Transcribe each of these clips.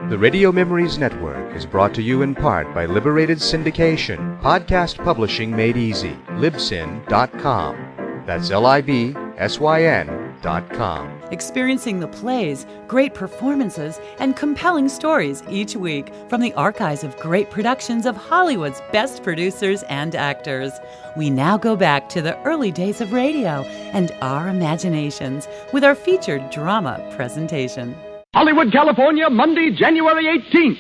The Radio Memories Network is brought to you in part by Liberated Syndication, podcast publishing made easy, libsyn.com. That's LIBSYN.com. Experiencing the plays, great performances, and compelling stories each week from the archives of great productions of Hollywood's best producers and actors. We now go back to the early days of radio and our imaginations with our featured drama presentation. Hollywood, California, Monday, January 18th.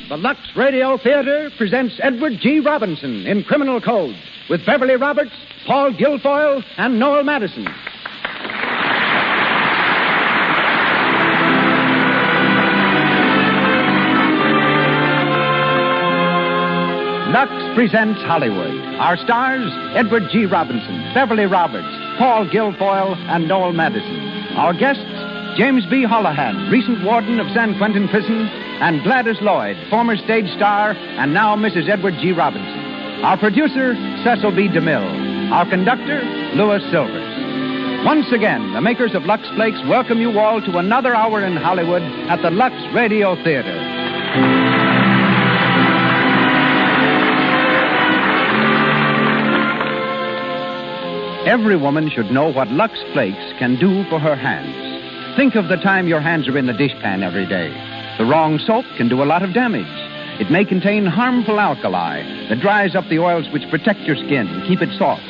The Lux Radio Theater presents Edward G. Robinson in Criminal Code with Beverly Roberts, Paul Guilfoyle, and Noel Madison. Lux presents Hollywood. Our stars, Edward G. Robinson, Beverly Roberts, Paul Guilfoyle, and Noel Madison. Our guests, James B. Holohan, recent warden of San Quentin Prison, and Gladys Lloyd, former stage star, and now Mrs. Edward G. Robinson. Our producer, Cecil B. DeMille. Our conductor, Louis Silvers. Once again, the makers of Lux Flakes welcome you all to another hour in Hollywood at the Lux Radio Theater. Every woman should know what Lux Flakes can do for her hands. Think of the time your hands are in the dishpan every day. The wrong soap can do a lot of damage. It may contain harmful alkali that dries up the oils which protect your skin and keep it soft.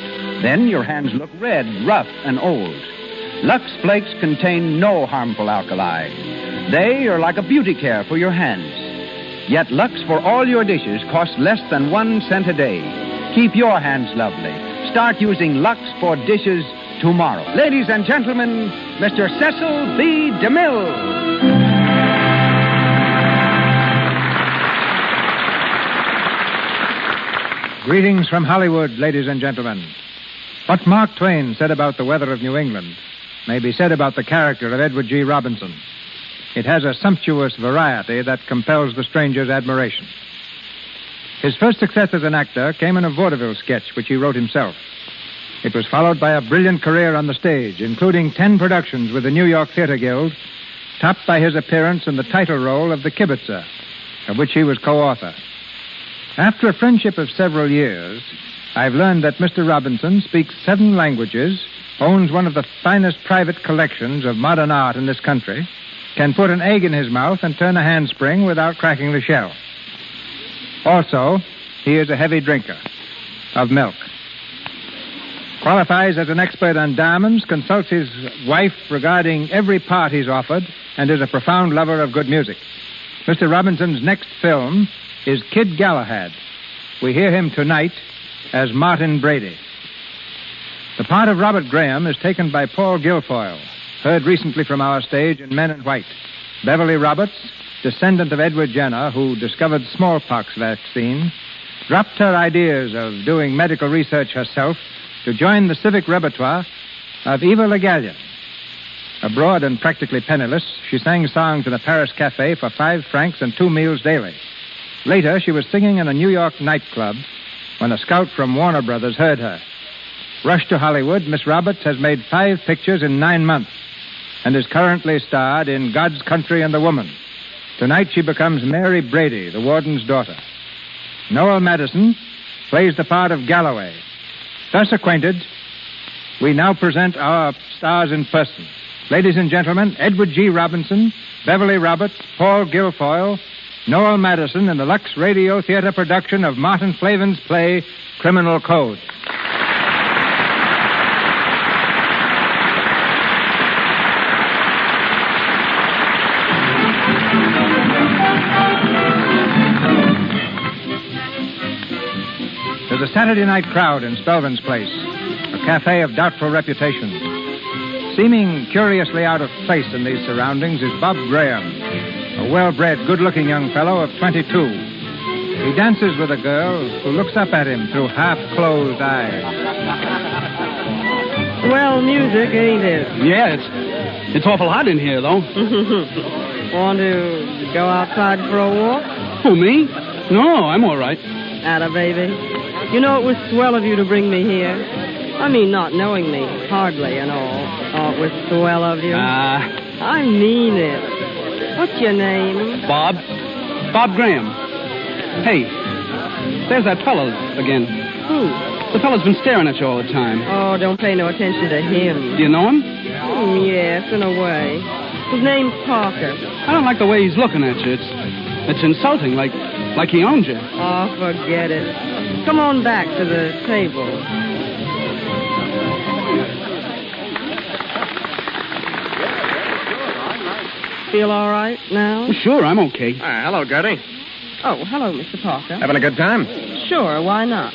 Then your hands look red, rough, and old. Lux Flakes contain no harmful alkali. They are like a beauty care for your hands. Yet Lux for all your dishes costs less than 1 cent a day. Keep your hands lovely. Start using Lux for dishes tomorrow. Ladies and gentlemen, Mr. Cecil B. DeMille. Greetings from Hollywood, ladies and gentlemen. What Mark Twain said about the weather of New England may be said about the character of Edward G. Robinson. It has a sumptuous variety that compels the stranger's admiration. His first success as an actor came in a vaudeville sketch which he wrote himself. It was followed by a brilliant career on the stage, including 10 productions with the New York Theater Guild, topped by his appearance in the title role of The Kibitzer, of which he was co-author. After a friendship of several years, I've learned that Mr. Robinson speaks 7 languages, owns one of the finest private collections of modern art in this country, can put an egg in his mouth and turn a handspring without cracking the shell. Also, he is a heavy drinker of milk. Qualifies as an expert on diamonds, consults his wife regarding every part he's offered, and is a profound lover of good music. Mr. Robinson's next film is Kid Galahad. We hear him tonight as Martin Brady. The part of Robert Graham is taken by Paul Guilfoyle, heard recently from our stage in Men in White. Beverly Roberts, descendant of Edward Jenner, who discovered smallpox vaccine, dropped her ideas of doing medical research herself to join the civic repertoire of Eva Le Gallienne. Abroad and practically penniless, she sang songs in a Paris cafe for 5 francs and 2 meals daily. Later, she was singing in a New York nightclub when a scout from Warner Brothers heard her. Rushed to Hollywood, Miss Roberts has made 5 pictures in 9 months and is currently starred in God's Country and the Woman. Tonight, she becomes Mary Brady, the warden's daughter. Noel Madison plays the part of Galloway. Thus acquainted, we now present our stars in person. Ladies and gentlemen, Edward G. Robinson, Beverly Roberts, Paul Guilfoyle, Noel Madison in the Lux Radio Theater production of Martin Flavin's play, Criminal Code. There's a Saturday night crowd in Spelman's Place, a cafe of doubtful reputation. Seeming curiously out of place in these surroundings is Bob Graham, a well-bred, good-looking young fellow of 22. He dances with a girl who looks up at him through half-closed eyes. Swell music, ain't it? Yeah, it's awful hot in here, though. Want to go outside for a walk? Who, me? No, I'm all right. Atta baby. You know, it was swell of you to bring me here. I mean, not knowing me, hardly and all. Oh, it was swell of you. I mean it. What's your name? Bob. Bob Graham. Hey, there's that fellow again. Who? The fellow's been staring at you all the time. Oh, don't pay no attention to him. Do you know him? Yes, in a way. His name's Parker. I don't like the way he's looking at you. It's insulting, like he owns you. Oh, forget it. Come on back to the table. Feel all right now? Sure, I'm okay. Hello, Gertie. Oh, hello, Mr. Parker. Having a good time? Sure, why not?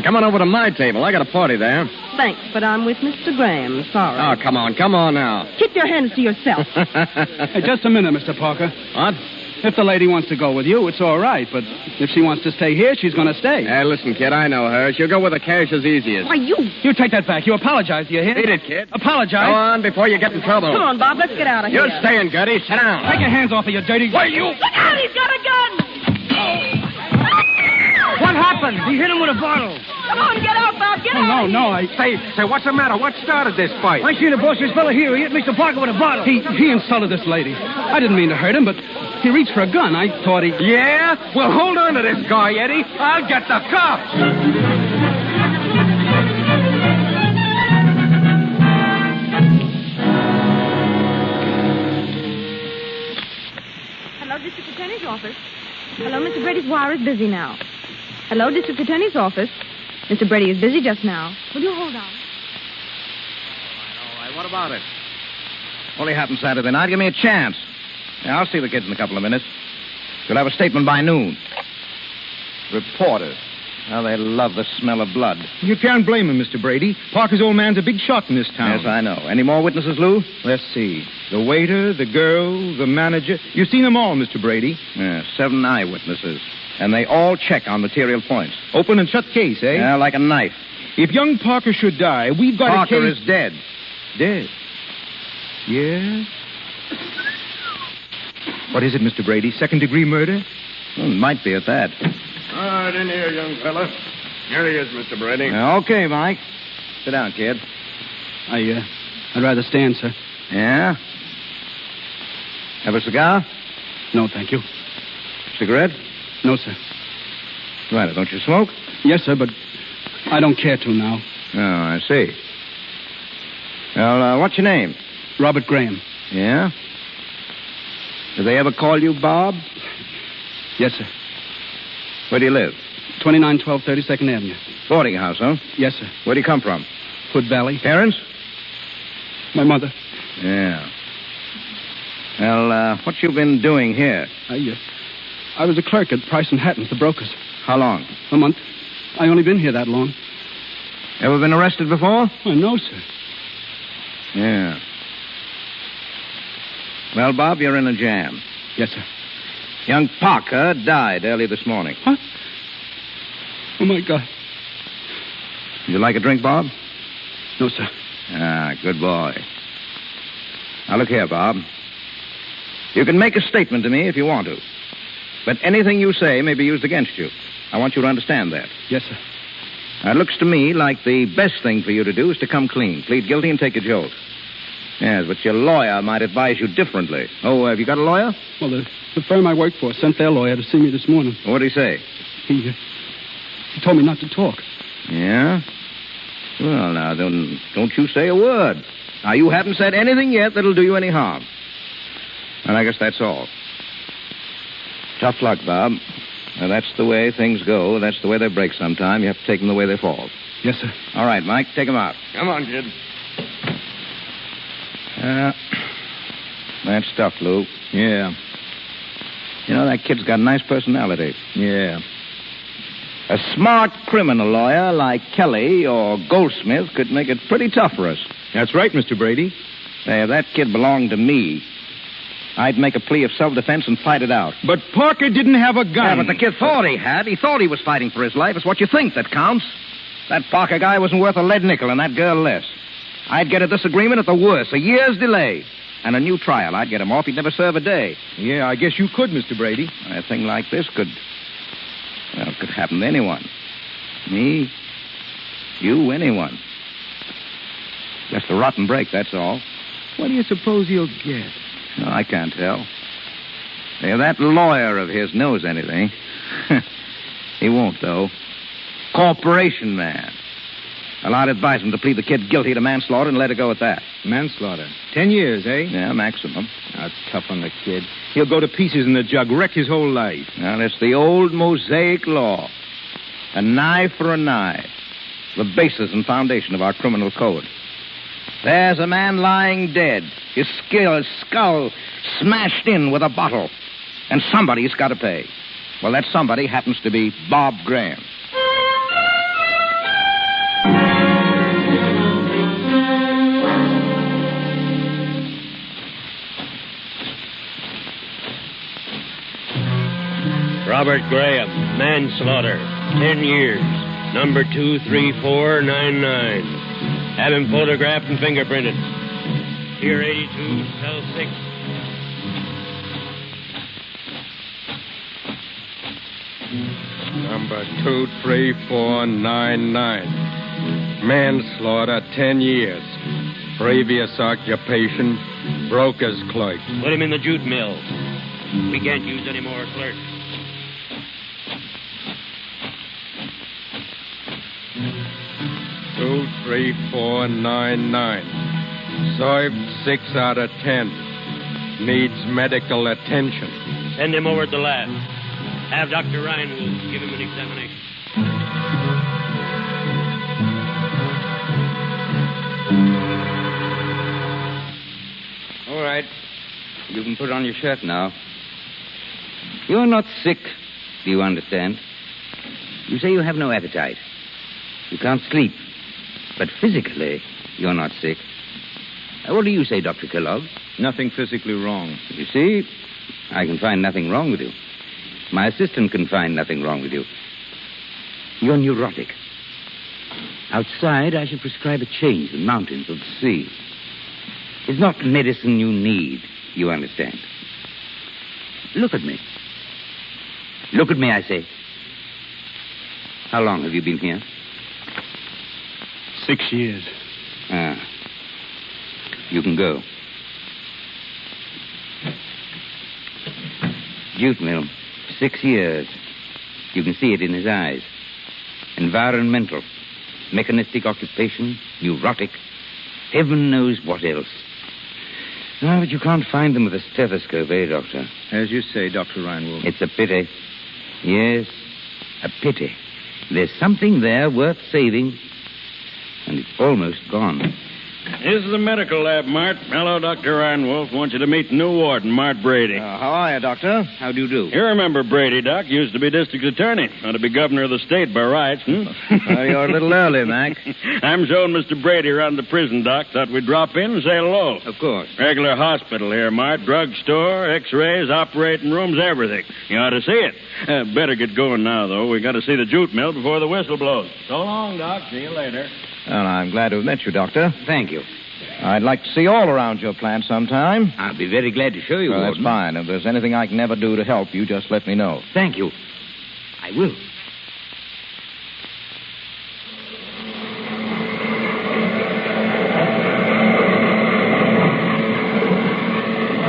Come on over to my table. I got a party there. Thanks, but I'm with Mr. Graham. Sorry. Oh, come on now. Keep your hands to yourself. Hey, just a minute, Mr. Parker. What? If the lady wants to go with you, it's all right. But if she wants to stay here, she's going to stay. Hey, listen, kid, I know her. She'll go where the cash is easiest. Why, you... You take that back. You apologize, do you hear? Beat it, kid. Apologize. Go on before you get in trouble. Come on, Bob, let's get out of here. You're staying, Gertie. Sit down. Take your hands off of you, dirty... Why, you... Look out, he's got a gun! What happened? He hit him with a bottle. Come on, get out, Bob, get out! No, Say, what's the matter? What started this fight? I seen the boss's fellow here. He hit Mr. Parker with a bottle. He insulted this lady. I didn't mean to hurt him, but he reached for a gun. I thought he... Yeah? Well, hold on to this guy, Eddie. I'll get the cops. Hello, District Attorney's office. Hello, Mr. Brady's wire is busy now. Hello, District Attorney's office. Mr. Brady is busy just now. Will you hold on? All right, what about it? Only happened Saturday night. Give me a chance. Yeah, I'll see the kids in a couple of minutes. You'll have a statement by noon. Reporters. How they love the smell of blood. You can't blame him, Mr. Brady. Parker's old man's a big shot in this town. Yes, I know. Any more witnesses, Lou? Let's see. The waiter, the girl, the manager. You've seen them all, Mr. Brady. Yeah, 7 eyewitnesses. And they all check on material points. Open and shut case, eh? Yeah, like a knife. If young Parker should die, we've got Parker a case... is dead. Dead? Yes? What is it, Mr. Brady? Second-degree murder? Well, it might be at that. All right, in here, young fella. Here he is, Mr. Brady. Okay, Mike. Sit down, kid. I'd rather stand, sir. Yeah? Have a cigar? No, thank you. Cigarette? No, sir. Right, don't you smoke? Yes, sir, but I don't care to now. Oh, I see. Well, what's your name? Robert Graham. Yeah? Did they ever call you Bob? Yes, sir. Where do you live? 2912 32nd Avenue. Boarding house, huh? Yes, sir. Where do you come from? Hood Valley. Parents? My mother. Yeah. Well, what you been doing here? I was a clerk at Price and Hatton's, the brokers. How long? A month. I only been here that long. Ever been arrested before? Oh, no, sir. Yeah. Well, Bob, you're in a jam. Yes, sir. Young Parker died early this morning. What? Oh, my God. Would you like a drink, Bob? No, sir. Ah, good boy. Now, look here, Bob. You can make a statement to me if you want to. But anything you say may be used against you. I want you to understand that. Yes, sir. Now, it looks to me like the best thing for you to do is to come clean. Plead guilty and take a jolt. Yes, but your lawyer might advise you differently. Oh, have you got a lawyer? Well, the firm I work for sent their lawyer to see me this morning. What did he say? He told me not to talk. Yeah? Well, now, don't you say a word. Now, you haven't said anything yet that'll do you any harm. And I guess that's all. Tough luck, Bob. Now, that's the way things go. That's the way they break sometime. You have to take them the way they fall. Yes, sir. All right, Mike, take them out. Come on, kid. That stuff, Lou. Yeah. You know, that kid's got a nice personality. Yeah. A smart criminal lawyer like Kelly or Goldsmith could make it pretty tough for us. That's right, Mr. Brady. Say, if that kid belonged to me, I'd make a plea of self-defense and fight it out. But Parker didn't have a gun. Yeah, but the kid thought he had. He thought he was fighting for his life. It's what you think that counts. That Parker guy wasn't worth a lead nickel, and that girl less. I'd get a disagreement at the worst, a year's delay, and a new trial. I'd get him off. He'd never serve a day. Yeah, I guess you could, Mr. Brady. A thing like this could happen to anyone. Me, you, anyone. Just a rotten break, that's all. What do you suppose he'll get? No, I can't tell. If that lawyer of his knows anything. He won't, though. Corporation man. Well, I'd advise him to plead the kid guilty to manslaughter and let it go at that. Manslaughter. 10 years, eh? Yeah, maximum. That's tough on the kid. He'll go to pieces in the jug, wreck his whole life. Well, it's the old Mosaic law. An eye for an eye. The basis and foundation of our criminal code. There's a man lying dead. His skull smashed in with a bottle. And somebody's got to pay. Well, that somebody happens to be Bob Graham. Robert Graham, manslaughter, 10 years, number 23499. Have him photographed and fingerprinted. Pier 82, cell 6. Number 23499. Manslaughter, 10 years. Previous occupation, broker's clerk. Put him in the jute mill. We can't use any more clerks. Two, 3, 4, 9, 9. Served 6 out of 10. Needs medical attention. Send him over to the lab. Have Dr. Ryan give him an examination. All right. You can put on your shirt now. You're not sick, do you understand? You say you have no appetite. You can't sleep. But physically, you're not sick. What do you say, Dr. Kellogg? Nothing physically wrong. You see, I can find nothing wrong with you. My assistant can find nothing wrong with you. You're neurotic. Outside, I should prescribe a change, the mountains or the sea. It's not medicine you need, you understand. Look at me. Look at me, I say. How long have you been here? 6 years. Ah. You can go. Jute mill. 6 years. You can see it in his eyes. Environmental. Mechanistic occupation. Neurotic. Heaven knows what else. No, but you can't find them with a stethoscope, eh, Doctor? As you say, Dr. Reinwald. It's a pity. Yes, a pity. There's something there worth saving, and it's almost gone. This is the medical lab, Mart. Hello, Dr. Reinwolf. Want you to meet the new warden, Mart Brady. How are you, Doctor? How do you do? You remember Brady, Doc. Used to be district attorney. Ought to be governor of the state by rights, You're a little early, Mac. I'm showing Mr. Brady around the prison, Doc. Thought we'd drop in and say hello. Of course. Regular hospital here, Mart. Drugstore, x-rays, operating rooms, everything. You ought to see it. Better get going now, though. We got to see the jute mill before the whistle blows. So long, Doc. See you later. Well, I'm glad to have met you, Doctor. Thank you. I'd like to see all around your plant sometime. I'll be very glad to show you, Well, that's Warden. fine. If there's anything I can ever do to help you, just let me know. Thank you. I will.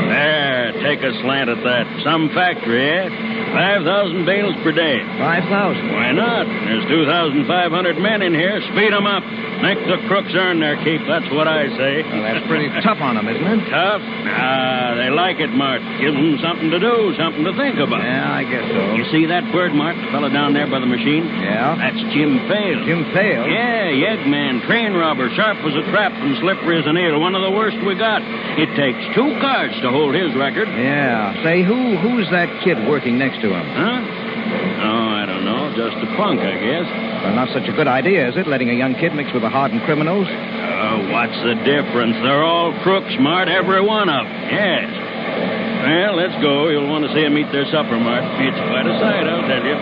There, take a slant at that. Some factory, eh? 5,000 bales per day. 5,000? Why not? There's 2,500 men in here. Speed 'em up. Make the crooks earn their keep. That's what I say. Well, that's pretty tough on them, isn't it? Tough? Ah, they like it, Mart. Gives them something to do, something to think about. Yeah, I guess so. You see that bird, Mart? The fellow down there by the machine? Yeah? That's Jim Fale. Jim Fale? Yeah, yeggman, train robber, sharp as a trap and slippery as an eel. One of the worst we got. It takes 2 cars to hold his record. Yeah. Say, who's that kid working next to him? Huh? Oh, I don't know. Just a punk, I guess. Well, not such a good idea, is it, letting a young kid mix with the hardened criminals? What's the difference? They're all crooks, Mart, every one of them. Yes. Well, let's go. You'll want to see them eat their supper, Mart. It's quite a sight, I'll tell you.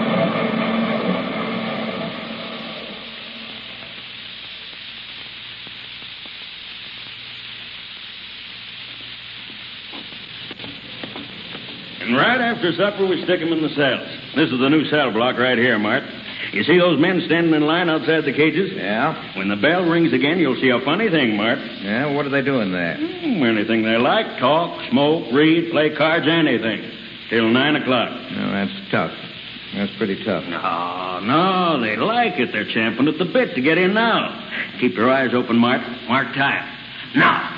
And right after supper, we stick them in the cells. This is the new cell block right here, Mart. You see those men standing in line outside the cages? Yeah? When the bell rings again, you'll see a funny thing, Mart. Yeah, what are they doing there? Anything they like. Talk, smoke, read, play cards, anything. Till 9 o'clock. No, that's tough. That's pretty tough. No, they like it. They're champing at the bit to get in now. Keep your eyes open, Mart. Mark time. Now.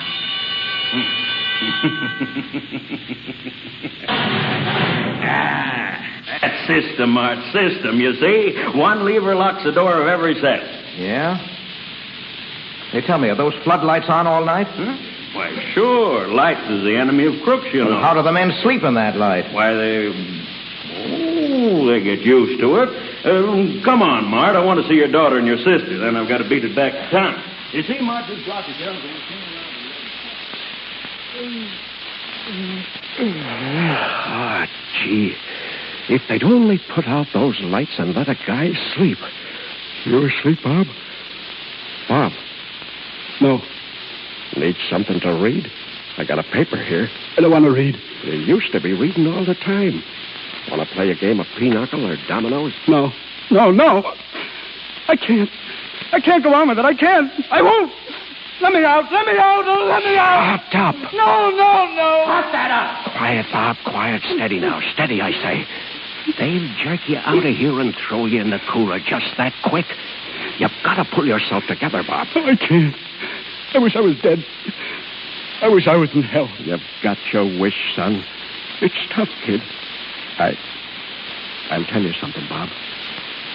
That's system, Mart. System, you see? One lever locks the door of every set. Yeah? Hey, tell me, are those floodlights on all night? Huh? Why, sure. Light is the enemy of crooks, you know. Well, how do the men sleep in that light? Why, they get used to it. Come on, Mart. I want to see your daughter and your sister. Then I've got to beat it back to town. You see, Mart, this block of girls ain't Ah, gee. If they'd only put out those lights and let a guy sleep. You asleep, Bob? Bob? No. Need something to read? I got a paper here. I don't want to read. You used to be reading all the time. Want to play a game of pinochle or dominoes? No. I can't. I can't go on with it. I can't. I won't. Let me out. Let me out. Let me out. Shut up. No. Shut that up. Quiet, Bob. Quiet. Steady now. Steady, I say. They'll jerk you out of here and throw you in the cooler just that quick. You've got to pull yourself together, Bob. I can't. I wish I was dead. I wish I was in hell. You've got your wish, son. It's tough, kid. I'll tell you something, Bob.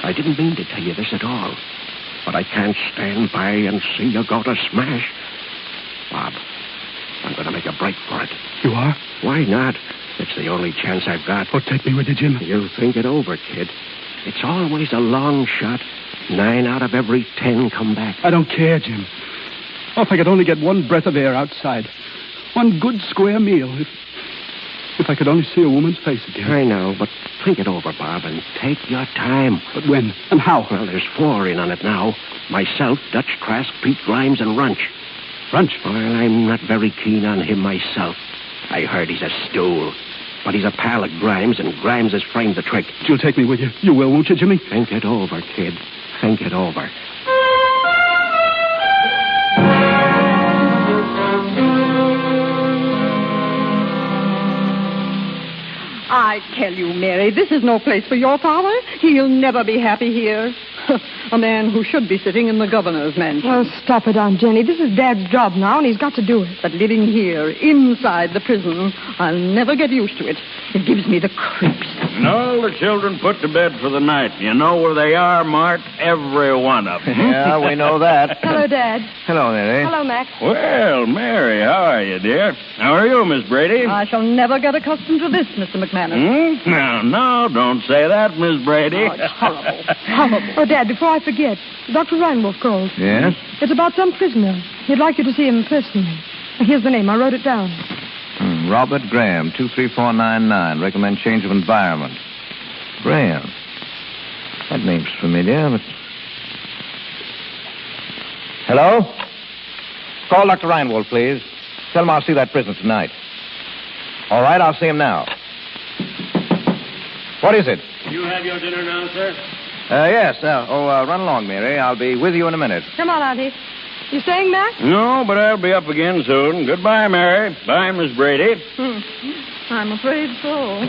I didn't mean to tell you this at all. But I can't stand by and see you go to smash. Bob, I'm going to make a break for it. You are? Why not? It's the only chance I've got. Oh, take me with you, Jim. You think it over, kid. It's always a long shot. 9 out of every 10 come back. I don't care, Jim. Oh, if I could only get one breath of air outside. One good square meal. If I could only see a woman's face again. I know, but think it over, Bob, and take your time. But when? And how? Well, there's 4 in on it now. Myself, Dutch Trask, Pete Grimes, and Runch. Runch? Well, I'm not very keen on him myself. I heard he's a stool. But he's a pal of Grimes, and Grimes has framed the trick. You'll take me with you. You will, won't you, Jimmy? Think it over, kid. Think it over. I tell you, Mary, this is no place for your father. He'll never be happy here. A man who should be sitting in the governor's mansion. Oh, stop it, Aunt Jenny. This is Dad's job now, and he's got to do it. But living here, inside the prison, I'll never get used to it. It gives me the creeps. And all the children put to bed for the night. You know where they are, Mart? Every one of them. Yeah, we know that. Hello, Dad. Hello, Mary. Hello, Max. Well, Mary, how are you, dear? How are you, Miss Brady? I shall never get accustomed to this, Mr. McManus. No, don't say that, Miss Brady. Oh, it's horrible. Horrible. Oh, Dad, before I forget, Dr. Reinwolf called. Yes? It's about some prisoner. He'd like you to see him personally. Here's the name. I wrote it down. Robert Graham, 23499. Recommend change of environment. Graham. That name's familiar, but... Hello? Call Dr. Reinwolf, please. Tell him I'll see that prisoner tonight. All right, I'll see him now. What is it? You have your dinner now, sir? Yes. Run along, Mary. I'll be with you in a minute. Come on, Auntie. You staying, Max? No, but I'll be up again soon. Goodbye, Mary. Bye, Miss Brady. I'm afraid so.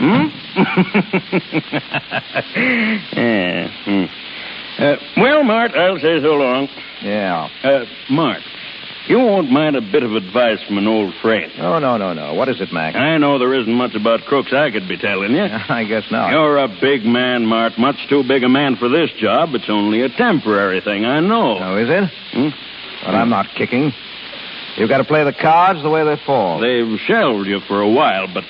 Well, Mart, I'll say so long. Yeah. Mart, you won't mind a bit of advice from an old friend. Oh, no. What is it, Mac? I know there isn't much about crooks I could be telling you. I guess not. You're a big man, Mart. Much too big a man for this job. It's only a temporary thing, I know. Oh, is it? But I'm not kicking. You've got to play the cards the way they fall. They've shelved you for a while, but...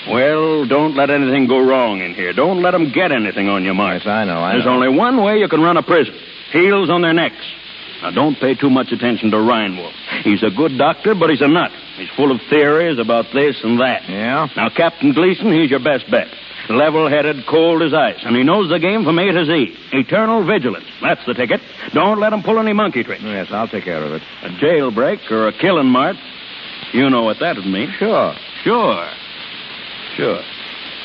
Well, don't let anything go wrong in here. Don't let them get anything on you, Mart. Yes, I know. There's only one way you can run a prison. Heels on their necks. Now, don't pay too much attention to Reinwolf. He's a good doctor, but he's a nut. He's full of theories about this and that. Yeah? Now, Captain Gleason, he's your best bet. Level-headed, cold as ice, and he knows the game from A to Z. Eternal vigilance. That's the ticket. Don't let him pull any monkey tricks. Yes, I'll take care of it. A jailbreak or a killing, Mart. You know what that would mean. Sure.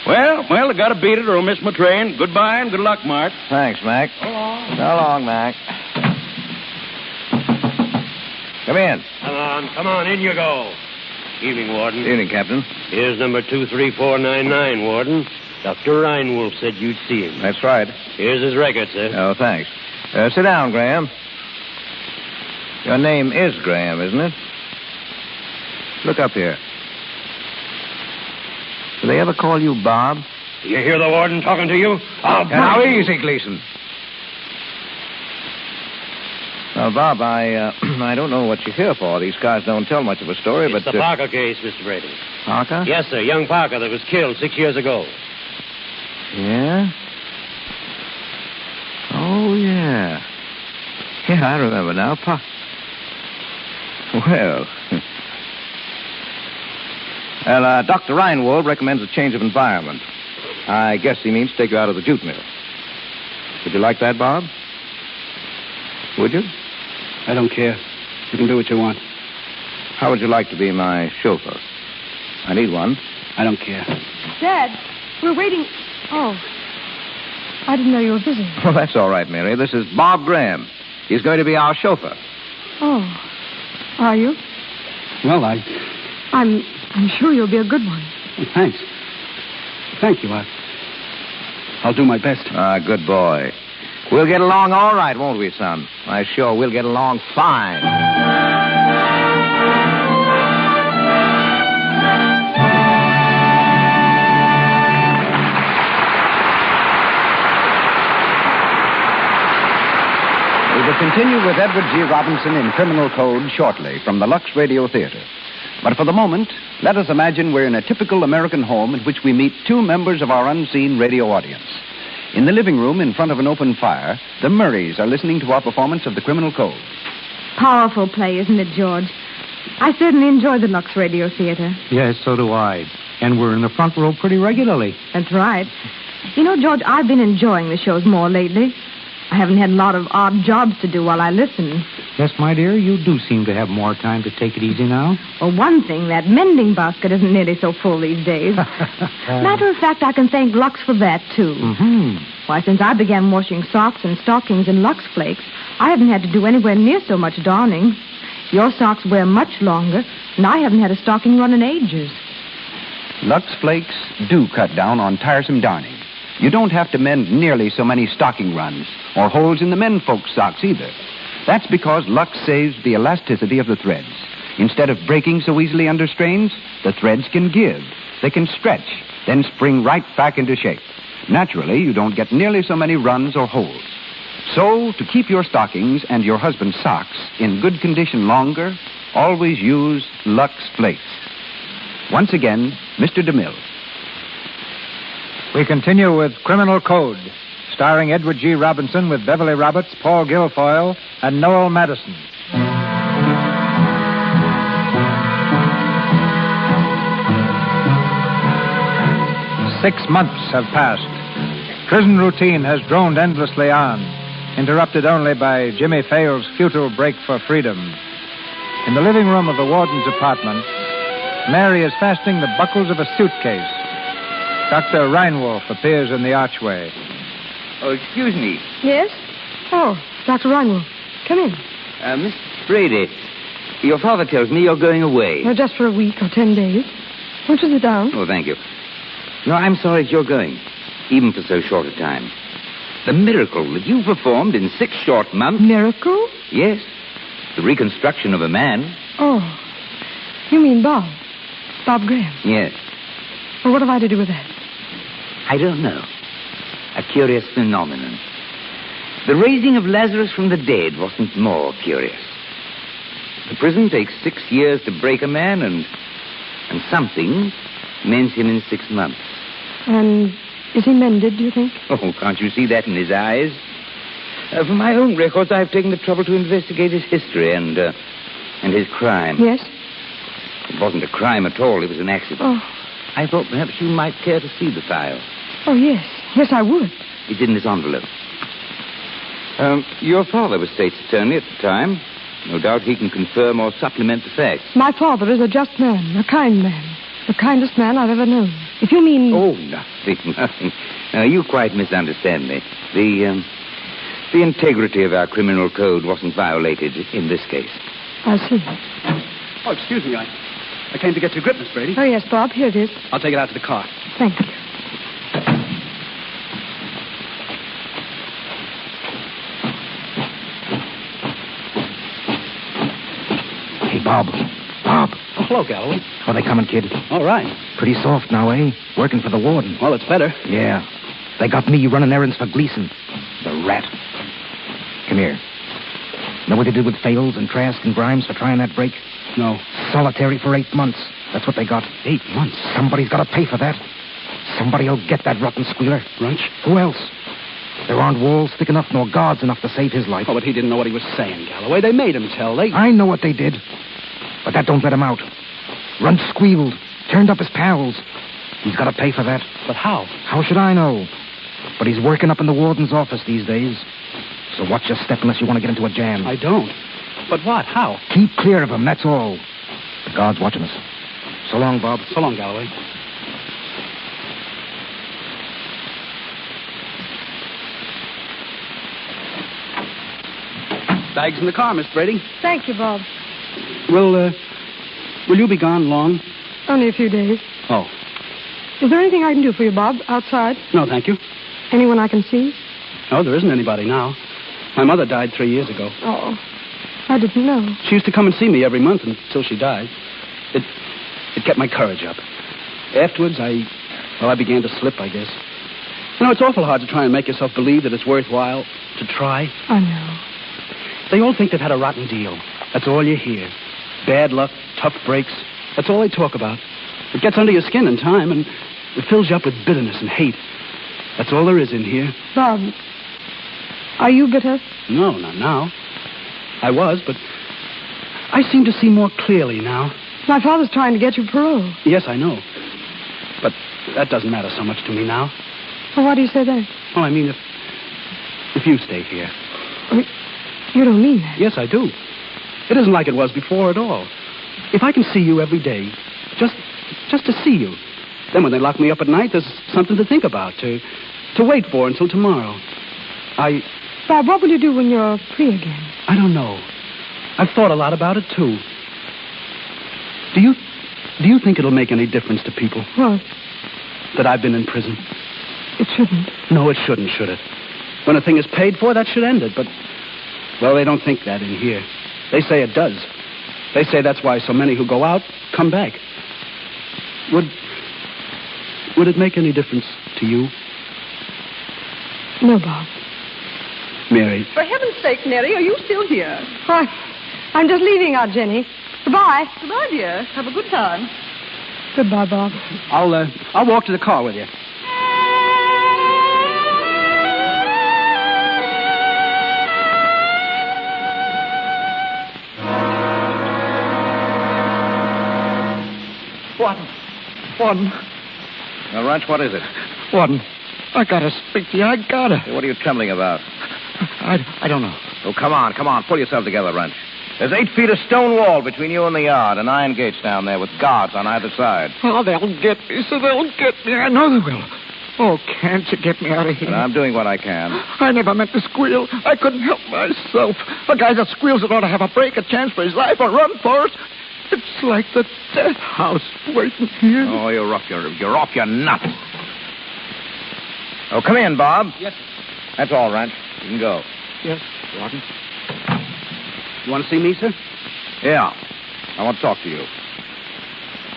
Well, I gotta beat it or I'll miss my train. Goodbye and good luck, Mart. Thanks, Mac. So long, Mac. Come in. Come on, in you go. Evening, Warden. Evening, Captain. Here's number 23499, Warden. Dr. Reinwolf said you'd see him. That's right. Here's his record, sir. Oh, thanks. Sit down, Graham. Your name is Graham, isn't it? Look up here. Do they ever call you Bob? You hear the Warden talking to you? Now, easy, Gleason. Now, Bob, I don't know what you're here for. These cars don't tell much of a story, It's but... the Parker case, Mr. Brady. Parker? Yes, sir. Young Parker that was killed 6 years ago. Yeah? Oh, yeah. Yeah, I remember now. Well... Well, Dr. Reinwald recommends a change of environment. I guess he means take you out of the jute mill. Would you like that, Bob? Would you? I don't care. You can do what you want. How would you like to be my chauffeur? I need one. I don't care. Dad, we're waiting. Oh. I didn't know you were busy. Well, that's all right, Mary. This is Bob Graham. He's going to be our chauffeur. Oh. Are you? Well, I'm sure you'll be a good one. Well, thanks. Thank you. I'll do my best. Good boy. We'll get along all right, won't we, son? Why, sure, we'll get along fine. We will continue with Edward G. Robinson in Criminal Code shortly from the Lux Radio Theater. But for the moment, let us imagine we're in a typical American home in which we meet two members of our unseen radio audience. In the living room, in front of an open fire, the Murrays are listening to our performance of the Criminal Code. Powerful play, isn't it, George? I certainly enjoy the Lux Radio Theater. Yes, so do I. And we're in the front row pretty regularly. That's right. You know, George, I've been enjoying the shows more lately. I haven't had a lot of odd jobs to do while I listen. Yes, my dear, you do seem to have more time to take it easy now. Well, one thing, that mending basket isn't nearly so full these days. Matter of fact, I can thank Lux for that, too. Mm-hmm. Why, since I began washing socks and stockings in Lux Flakes, I haven't had to do anywhere near so much darning. Your socks wear much longer, and I haven't had a stocking run in ages. Lux Flakes do cut down on tiresome darning. You don't have to mend nearly so many stocking runs or holes in the menfolk's socks either. That's because Lux saves the elasticity of the threads. Instead of breaking so easily under strains, the threads can give. They can stretch, then spring right back into shape. Naturally, you don't get nearly so many runs or holes. So, to keep your stockings and your husband's socks in good condition longer, always use Lux Flakes. Once again, Mr. DeMille. We continue with Criminal Code, starring Edward G. Robinson with Beverly Roberts, Paul Guilfoyle, and Noel Madison. 6 months have passed. Prison routine has droned endlessly on, interrupted only by Jimmy Fale's futile break for freedom. In the living room of the warden's apartment, Mary is fastening the buckles of a suitcase. Dr. Reinwolf appears in the archway. Oh, excuse me. Yes? Oh, Dr. Reinwolf. Come in. Miss Brady, your father tells me you're going away. Well, just for a week or 10 days. Won't you sit down? Oh, thank you. No, I'm sorry that you're going, even for so short a time. The miracle that you performed in 6 short months... Miracle? Yes. The reconstruction of a man. Oh. You mean Bob? Bob Graham? Yes. Well, what have I to do with that? I don't know. A curious phenomenon. The raising of Lazarus from the dead wasn't more curious. The prison takes 6 years to break a man, and something mends him in 6 months. And is he mended, do you think? Oh, can't you see that in his eyes? For my own records, I've taken the trouble to investigate his history and his crime. Yes? It wasn't a crime at all. It was an accident. Oh. I thought perhaps you might care to see the file. Oh, yes. Yes, I would. It's in this envelope. Your father was state's attorney at the time. No doubt he can confirm or supplement the facts. My father is a just man, a kind man. The kindest man I've ever known. If you mean... Oh, nothing. You quite misunderstand me. The integrity of our criminal code wasn't violated in this case. I see. Oh, excuse me. I came to get your grip, Miss Brady. Oh, yes, Bob. Here it is. I'll take it out to the car. Thank you. Hey, Bob. Bob. Oh, hello, Galloway. How they coming, kid? All right. Pretty soft now, eh? Working for the warden. Well, it's better. Yeah. They got me running errands for Gleason. The rat. Come here. Know what they did with Fales and Trask and Grimes for trying that break? No. Solitary for 8 months. That's what they got. 8 months? Somebody's got to pay for that. Somebody'll get that rotten squealer. Runch? Who else? There aren't walls thick enough nor guards enough to save his life. Oh, but he didn't know what he was saying, Galloway. They made him tell. I know what they did. But that don't let him out. Runch squealed. Turned up his pals. He's got to pay for that. But how? How should I know? But he's working up in the warden's office these days. So watch your step unless you want to get into a jam. I don't. But what? How? Keep clear of him, that's all. The guard's watching us. So long, Bob. So long, Galloway. Bags in the car, Miss Brady. Thank you, Bob. Will you be gone long? Only a few days. Oh. Is there anything I can do for you, Bob, outside? No, thank you. Anyone I can see? No, there isn't anybody now. My mother died 3 years ago. Oh, I didn't know. She used to come and see me every month until she died. It kept my courage up. Afterwards, I began to slip, I guess. You know, it's awful hard to try and make yourself believe that it's worthwhile to try. I know. They all think they've had a rotten deal. That's all you hear. Bad luck, tough breaks. That's all they talk about. It gets under your skin in time, and it fills you up with bitterness and hate. That's all there is in here. Bob, are you bitter? No, not now. I was, but I seem to see more clearly now. My father's trying to get you parole. Yes, I know. But that doesn't matter so much to me now. Well, why do you say that? Oh, I mean, if you stay here. You don't mean that. Yes, I do. It isn't like it was before at all. If I can see you every day, just to see you, then when they lock me up at night, there's something to think about, to wait for until tomorrow. Bob, what will you do when you're free again? I don't know. I've thought a lot about it, too. Do you think it'll make any difference to people? What? That I've been in prison? It shouldn't. No, it shouldn't, should it? When a thing is paid for, that should end it, but... Well, they don't think that in here. They say it does. They say that's why so many who go out come back. Would it make any difference to you? No, Bob. Mary. For heaven's sake, Mary, are you still here? Why, I'm just leaving Aunt Jenny. Goodbye. Goodbye, dear. Have a good time. Goodbye, Bob. I'll walk to the car with you. Warden. Now, Runch, what is it? Warden, I gotta speak to you. I gotta. Hey, what are you trembling about? I don't know. Oh, come on. Pull yourself together, Runch. There's 8 feet of stone wall between you and the yard, and iron gates down there with guards on either side. Oh, they'll get me, so they'll get me. I know they will. Oh, can't you get me out of here? And I'm doing what I can. I never meant to squeal. I couldn't help myself. A guy that squeals ought to have a break, a chance for his life, or run for it. It's like the death house waiting here. Oh, you're off your nut. Oh, come in, Bob. Yes. That's all, Ranch. You can go. Yes, Warden. You want to see me, sir? Yeah. I want to talk to you.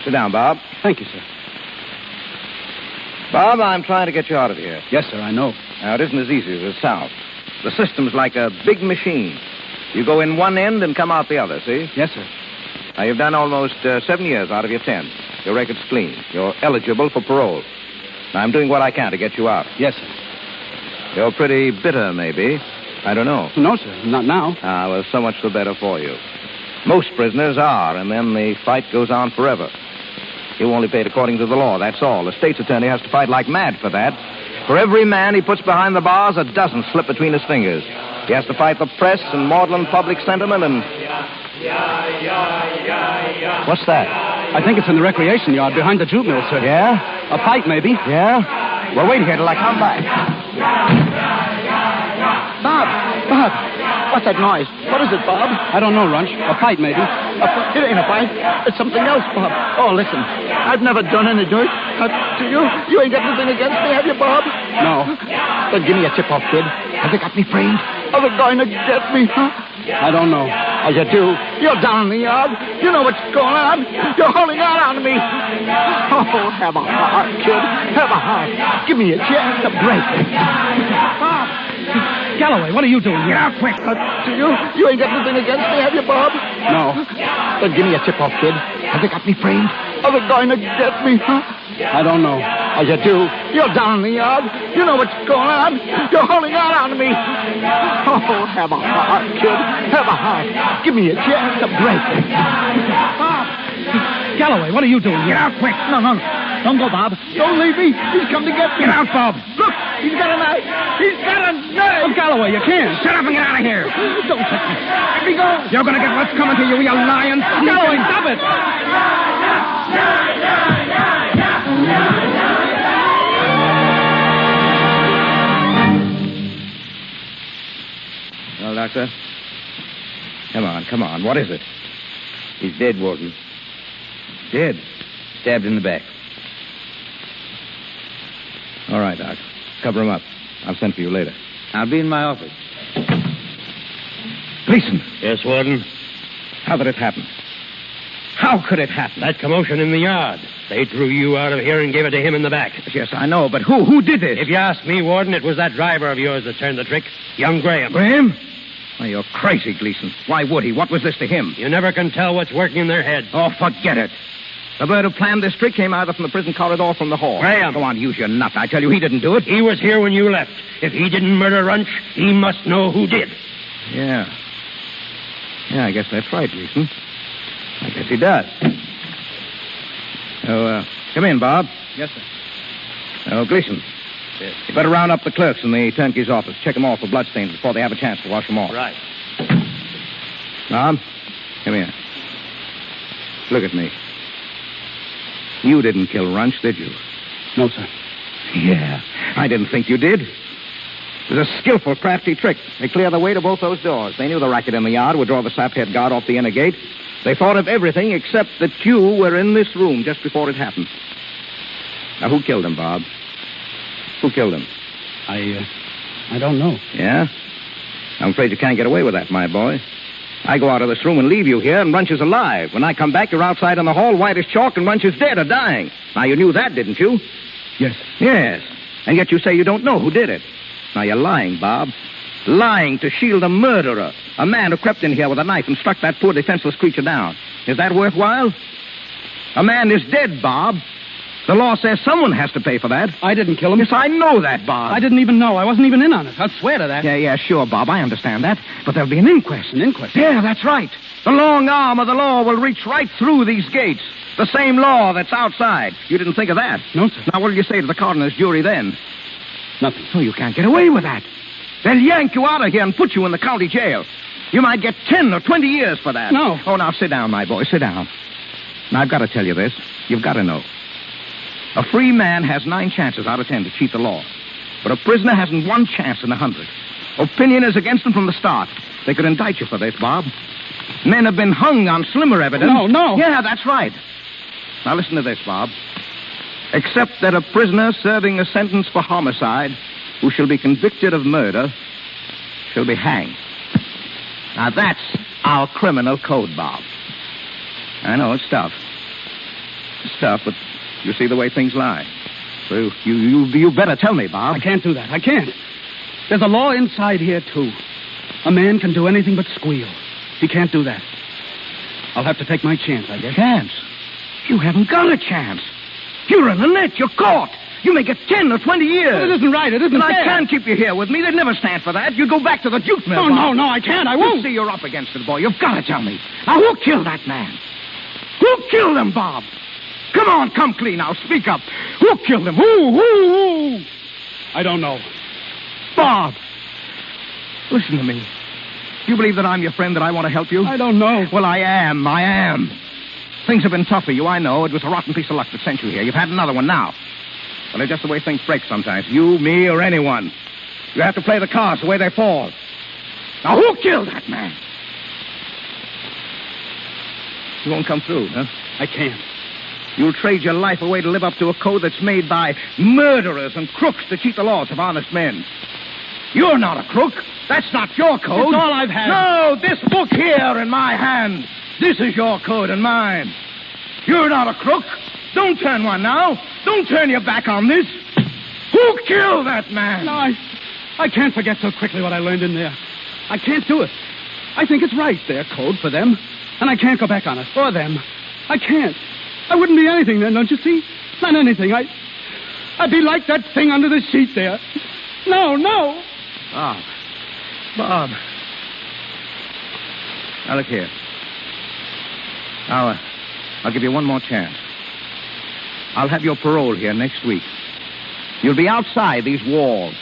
Sit down, Bob. Thank you, sir. Bob, I'm trying to get you out of here. Yes, sir, I know. Now, it isn't as easy as it sounds. The system's like a big machine. You go in one end and come out the other, see? Yes, sir. Now, you've done almost 7 years out of your 10. Your record's clean. You're eligible for parole. Now, I'm doing what I can to get you out. Yes, sir. You're pretty bitter, maybe. I don't know. No, sir, not now. Ah, well, so much the better for you. Most prisoners are, and then the fight goes on forever. You only paid according to the law, that's all. The state's attorney has to fight like mad for that. For every man he puts behind the bars, a dozen slip between his fingers. He has to fight the press and maudlin public sentiment and... What's that? I think it's in the recreation yard behind the jute mill, sir. Yeah? A fight, maybe. Yeah? Well, wait here till I come back. Bob! What's that noise? What is it, Bob? I don't know, Runch. A fight, maybe. It ain't a fight. It's something else, Bob. Oh, listen. I've never done any dirt. To you? You ain't got anything against me, have you, Bob? No. Then give me a tip-off, kid. Have they got me framed? Are they going to get me, huh? I don't know. Oh, you do? You're down in the yard. You know what's going on. You're holding out on me. Oh, have a heart, kid. Have a heart. Give me a chance to break. Bob! Galloway, what are you doing here? Get out quick. To you? You ain't got anything against me, have you, Bob? No. Then give me a tip-off, kid. Have they got me framed? Are they going to get me, huh? I don't know. Oh, you do? You're down in the yard. You know what's going on. You're holding out on me. Oh, have a heart, kid. Have a heart. Give me a chance to break. Bob! Galloway, what are you doing here? Get out quick. No. Don't go, Bob. Don't leave me. He's come to get me. Get out, Bob. Look, he's got a knife. He's got a knife. Oh, Galloway, you can't. Shut up and get out of here. Don't touch me. Let me go. You're going to get what's coming to you, you lion. Galloway, stop it. Well, Doctor? Come on. What is it? He's dead, Warden. Dead. Stabbed in the back. All right, Doc. Cover him up. I'll send for you later. I'll be in my office. Gleason, Yes, Warden? how did it happen? How could it happen? That commotion in the yard. They drew you out of here and gave it to him in the back. Yes, I know, but who did this? If you ask me, Warden, it was that driver of yours that turned the trick. Young Graham. Graham? Oh, you're crazy, Gleason. Why would he? What was this to him? You never can tell what's working in their heads. Oh, forget it. The bird who planned this trick came either from the prison corridor or from the hall. Graham. Go on, use your nut. I tell you, he didn't do it. He was here when you left. If he didn't murder Runch, he must know who did. Yeah, I guess that's right, Gleason. I guess he does. Oh, come in, Bob. Yes, sir. Oh, Gleason. Yes. You better round up the clerks in the turnkey's office. Check them all for bloodstains before they have a chance to wash them off. Right. Bob, come here. Look at me. You didn't kill Runch, did you? No, sir. Yeah, I didn't think you did. It was a skillful, crafty trick. They cleared the way to both those doors. They knew the racket in the yard would draw the saphead guard off the inner gate. They thought of everything except that you were in this room just before it happened. Now, who killed him, Bob? Who killed him? I don't know. Yeah? I'm afraid you can't get away with that, my boy. I go out of this room and leave you here, and Runch is alive. When I come back, you're outside in the hall, white as chalk, and Runch is dead or dying. Now, you knew that, didn't you? Yes. Yes. And yet you say you don't know who did it. Now, you're lying, Bob. Lying to shield a murderer. A man who crept in here with a knife and struck that poor defenseless creature down. Is that worthwhile? A man is dead, Bob. The law says someone has to pay for that. I didn't kill him. Yes, I know that, Bob. I didn't even know. I wasn't even in on it. I'll swear to that. Yeah, sure, Bob. I understand that. But there'll be an inquest. An inquest? Yeah, that's right. The long arm of the law will reach right through these gates. The same law that's outside. You didn't think of that? No, sir. Now, what did you say to the coroner's jury then? Nothing. Oh, you can't get away with that. They'll yank you out of here and put you in the county jail. You might get 10 or 20 years for that. No. Oh, now, sit down, my boy. Sit down. Now, I've got to tell you this. You've got to know. A free man has 9 chances out of 10 to cheat the law. But a prisoner hasn't 1 chance in 100. Opinion is against him from the start. They could indict you for this, Bob. Men have been hung on slimmer evidence. No. Yeah, that's right. Now, listen to this, Bob. Except that a prisoner serving a sentence for homicide who shall be convicted of murder shall be hanged. Now, that's our criminal code, Bob. I know, it's tough. It's tough, but you see the way things lie. So you better tell me, Bob. I can't do that. I can't. There's a law inside here, too. A man can do anything but squeal. He can't do that. I'll have to take my chance, I guess. Chance? You haven't got a chance. You're in the net. You're caught. You may get 10 or 20 years. Well, it isn't right. It isn't and fair. I can't keep you here with me. They'd never stand for that. You'd go back to the jute mill. No, I can't. I won't. You see, you're up against it, boy. You've got to tell me. Now, who killed that man? Who killed him, Bob? Come on, come clean now. Speak up. Who killed him? Who? I don't know. Bob, listen to me. Do you believe that I'm your friend, that I want to help you? I don't know. Well, I am. Things have been tough for you, I know. It was a rotten piece of luck that sent you here. You've had another one now. Well, it's just the way things break sometimes. You, me, or anyone. You have to play the cards the way they fall. Now, who killed that man? You won't come through, huh? I can't. You'll trade your life away to live up to a code that's made by murderers and crooks to cheat the laws of honest men. You're not a crook. That's not your code. It's all I've had. No, this book here in my hand. This is your code and mine. You're not a crook. Don't turn one now. Don't turn your back on this. Who killed that man? No, I can't forget so quickly what I learned in there. I can't do it. I think it's right, their code for them. And I can't go back on it. For them. I can't. I wouldn't be anything then, don't you see? Not anything. I'd be like that thing under the sheet there. No. Bob. Now, look here. I'll give you one more chance. I'll have your parole here next week. You'll be outside these walls.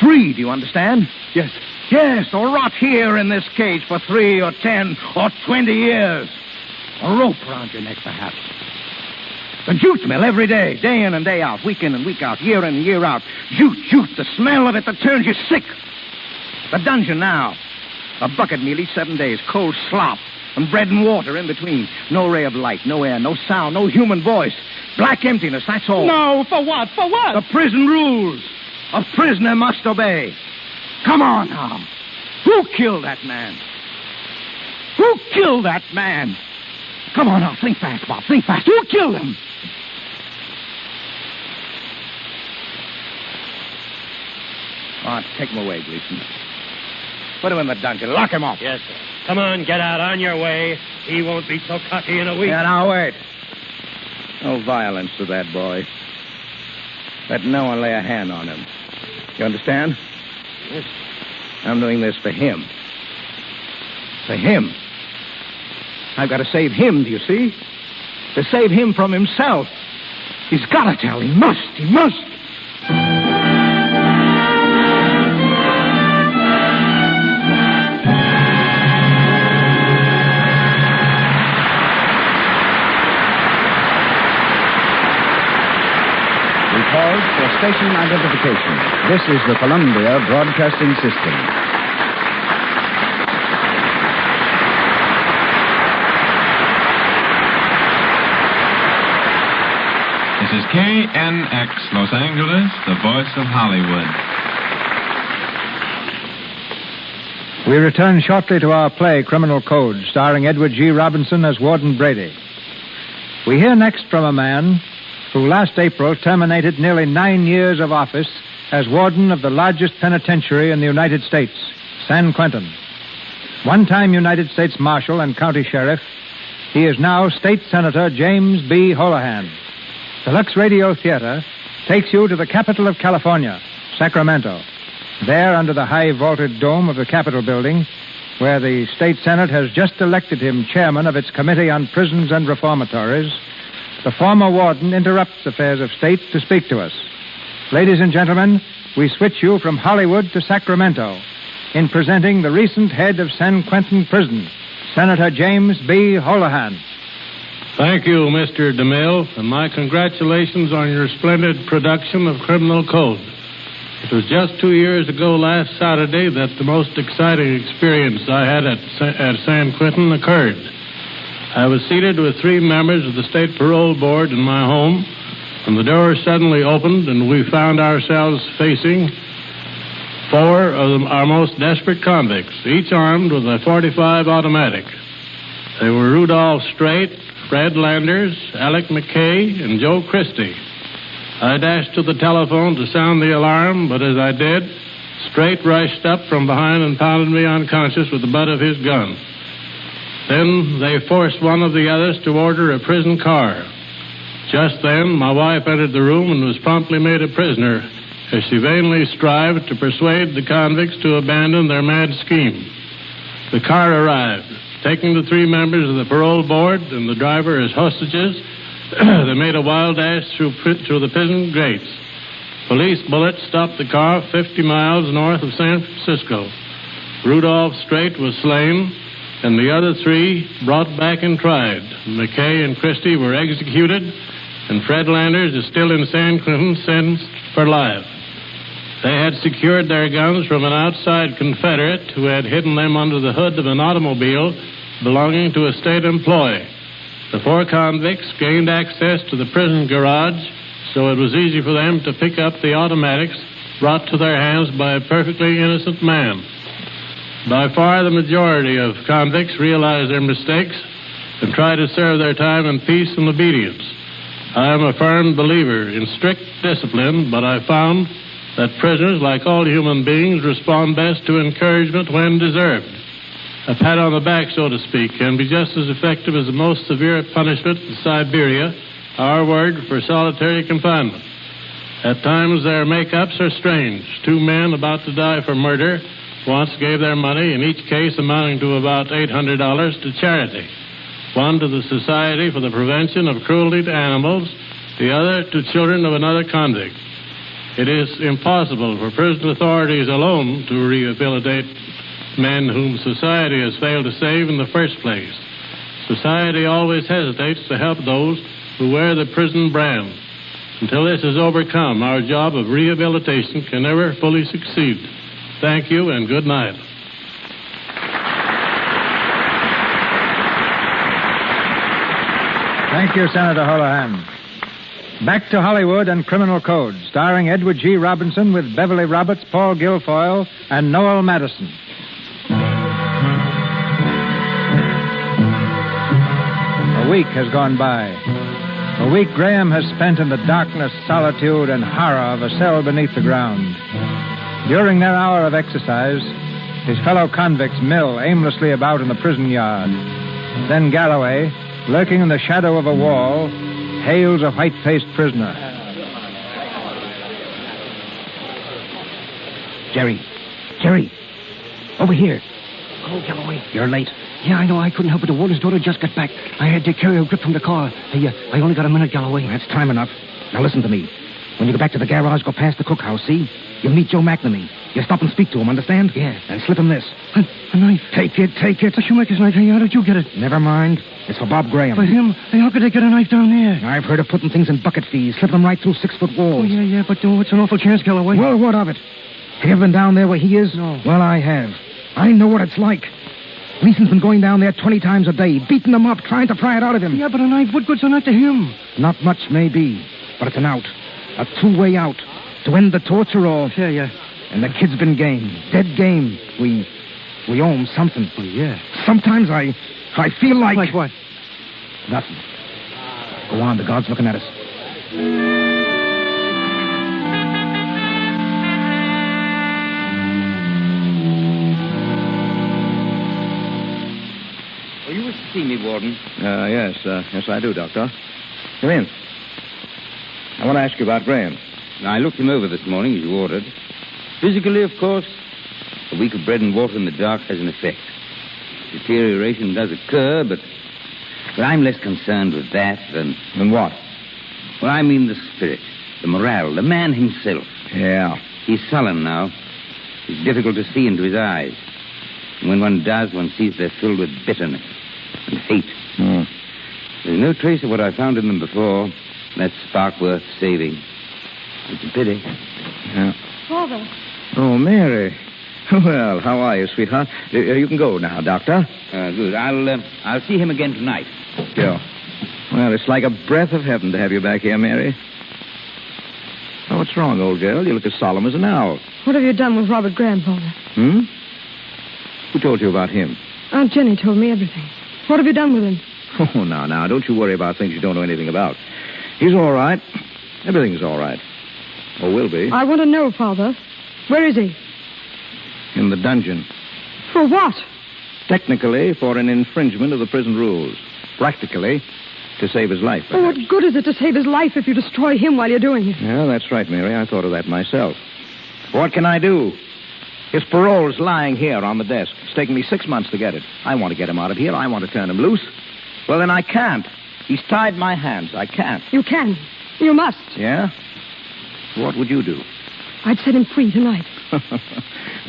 Free, do you understand? Yes. Yes, or rot here in this cage for 3 or 10 or 20 years. A rope around your neck, perhaps. The jute mill every day, day in and day out, week in and week out, year in and year out. Jute, the smell of it that turns you sick. The dungeon now. A bucket meal each 7 days, cold slop, and bread and water in between. No ray of light, no air, no sound, no human voice. Black emptiness, that's all. No, for what? For what? The prison rules. A prisoner must obey. Come on now. Who killed that man? Who killed that man? Come on now, think fast, Bob. Think fast. Who killed him? All right, take him away, Gleason. Put him in the dungeon. Lock him up. Yes, sir. Come on, get out on your way. He won't be so cocky in a week. Yeah, now wait. No violence to that boy. Let no one lay a hand on him. You understand? Yes. I'm doing this for him. For him. I've got to save him, do you see? To save him from himself. He's got to tell. He must. He must. We pause for station identification. This is the Columbia Broadcasting System. This is KNX Los Angeles, the voice of Hollywood. We return shortly to our play, Criminal Code, starring Edward G. Robinson as Warden Brady. We hear next from a man who last April terminated nearly 9 years of office as warden of the largest penitentiary in the United States, San Quentin. One-time United States Marshal and County Sheriff, he is now State Senator James B. Holohan. The Lux Radio Theater takes you to the capital of California, Sacramento. There, under the high vaulted dome of the Capitol building, where the State Senate has just elected him chairman of its Committee on Prisons and Reformatories, the former warden interrupts affairs of state to speak to us. Ladies and gentlemen, we switch you from Hollywood to Sacramento in presenting the recent head of San Quentin Prison, Senator James B. Holohan. Thank you, Mr. DeMille, and my congratulations on your splendid production of Criminal Code. It was just 2 years ago last Saturday that the most exciting experience I had at San Quentin occurred. I was seated with 3 members of the State Parole Board in my home, and the door suddenly opened, and we found ourselves facing 4 of our most desperate convicts, each armed with a .45 automatic. They were Rudolph Strait, Fred Landers, Alec McKay, and Joe Christie. I dashed to the telephone to sound the alarm, but as I did, Strait rushed up from behind and pounded me unconscious with the butt of his gun. Then they forced one of the others to order a prison car. Just then, my wife entered the room and was promptly made a prisoner as she vainly strived to persuade the convicts to abandon their mad scheme. The car arrived. Taking the 3 members of the parole board and the driver as hostages, they made a wild dash through the prison gates. Police bullets stopped the car 50 miles north of San Francisco. Rudolph Strait was slain, and the other 3 brought back and tried. McKay and Christie were executed, and Fred Landers is still in San Quentin, sentenced for life. They had secured their guns from an outside Confederate who had hidden them under the hood of an automobile belonging to a state employee. The 4 convicts gained access to the prison garage, so it was easy for them to pick up the automatics brought to their hands by a perfectly innocent man. By far the majority of convicts realize their mistakes and try to serve their time in peace and obedience. I am a firm believer in strict discipline, but I found that prisoners, like all human beings, respond best to encouragement when deserved. A pat on the back, so to speak, can be just as effective as the most severe punishment in Siberia, our word for solitary confinement. At times, their make-ups are strange. 2 men about to die for murder once gave their money, in each case amounting to about $800, to charity. One to the Society for the Prevention of Cruelty to Animals, the other to children of another convict. It is impossible for prison authorities alone to rehabilitate men whom society has failed to save in the first place. Society always hesitates to help those who wear the prison brand. Until this is overcome, our job of rehabilitation can never fully succeed. Thank you and good night. Thank you, Senator Holohan. Back to Hollywood and Criminal Code, starring Edward G. Robinson with Beverly Roberts, Paul Guilfoyle, and Noel Madison. A week has gone by. A week Graham has spent in the darkness, solitude, and horror of a cell beneath the ground. During their hour of exercise, his fellow convicts mill aimlessly about in the prison yard. Then Galloway, lurking in the shadow of a wall, hails a white-faced prisoner. Jerry, over here. Oh, Galloway. You're late. Yeah, I know. I couldn't help it. The warden's daughter just got back. I had to carry her grip from the car. Hey, I only got a minute, Galloway. That's time enough. Now listen to me. When you go back to the garage, go past the cookhouse, see? You'll meet Joe McNamee. You stop and speak to him, understand? Yeah. And slip him this. A knife? Take it. A shoemaker's knife. Hey, how did you get it? Never mind. It's for Bob Graham. For him? Hey, how could they get a knife down there? I've heard of putting things in bucket fees, slipping them right through 6-foot walls. Oh, yeah, but it's an awful chance, Galloway. Well, what of it? Have you ever been down there where he is? No. Well, I have. I know what it's like. Leeson's been going down there 20 times a day, beating him up, trying to pry it out of him. Yeah, but a knife, what good's a knife to him? Not much, maybe, but it's an out. A 2-way out. To end the torture or... Yeah. And the kid's been game. Dead game. We owe him something. Oh, yeah. Sometimes I feel like... Like what? Nothing. Go on, the guard's looking at us. Oh, you wish to see me, Warden? Yes, I do, Doctor. Come in. I want to ask you about Graham. I looked him over this morning, as you ordered. Physically, of course, a week of bread and water in the dark has an effect. Deterioration does occur, but I'm less concerned with that than... Than what? Well, I mean the spirit, the morale, the man himself. Yeah. He's sullen now. It's difficult to see into his eyes. And when one does, one sees they're filled with bitterness and hate. There's no trace of what I found in them before. That spark worth saving. It's a pity. Yeah. Father. Oh, Mary. Well, how are you, sweetheart? You can go now, Doctor. Good. I'll see him again tonight. Go. Well, it's like a breath of heaven to have you back here, Mary. Oh, what's wrong, old girl? You look as solemn as an owl. What have you done with Robert Graham, Father? Who told you about him? Aunt Jenny told me everything. What have you done with him? Oh, now, don't you worry about things you don't know anything about. He's all right. Everything's all right. Or will be. I want to know, Father. Where is he? In the dungeon. For what? Technically, for an infringement of the prison rules. Practically, to save his life. Oh, what good is it to save his life if you destroy him while you're doing it? Yeah, that's right, Mary. I thought of that myself. What can I do? His parole's lying here on the desk. It's taken me 6 months to get it. I want to get him out of here. I want to turn him loose. Well, then I can't. He's tied my hands. I can't. You can. You must. Yeah? What would you do? I'd set him free tonight.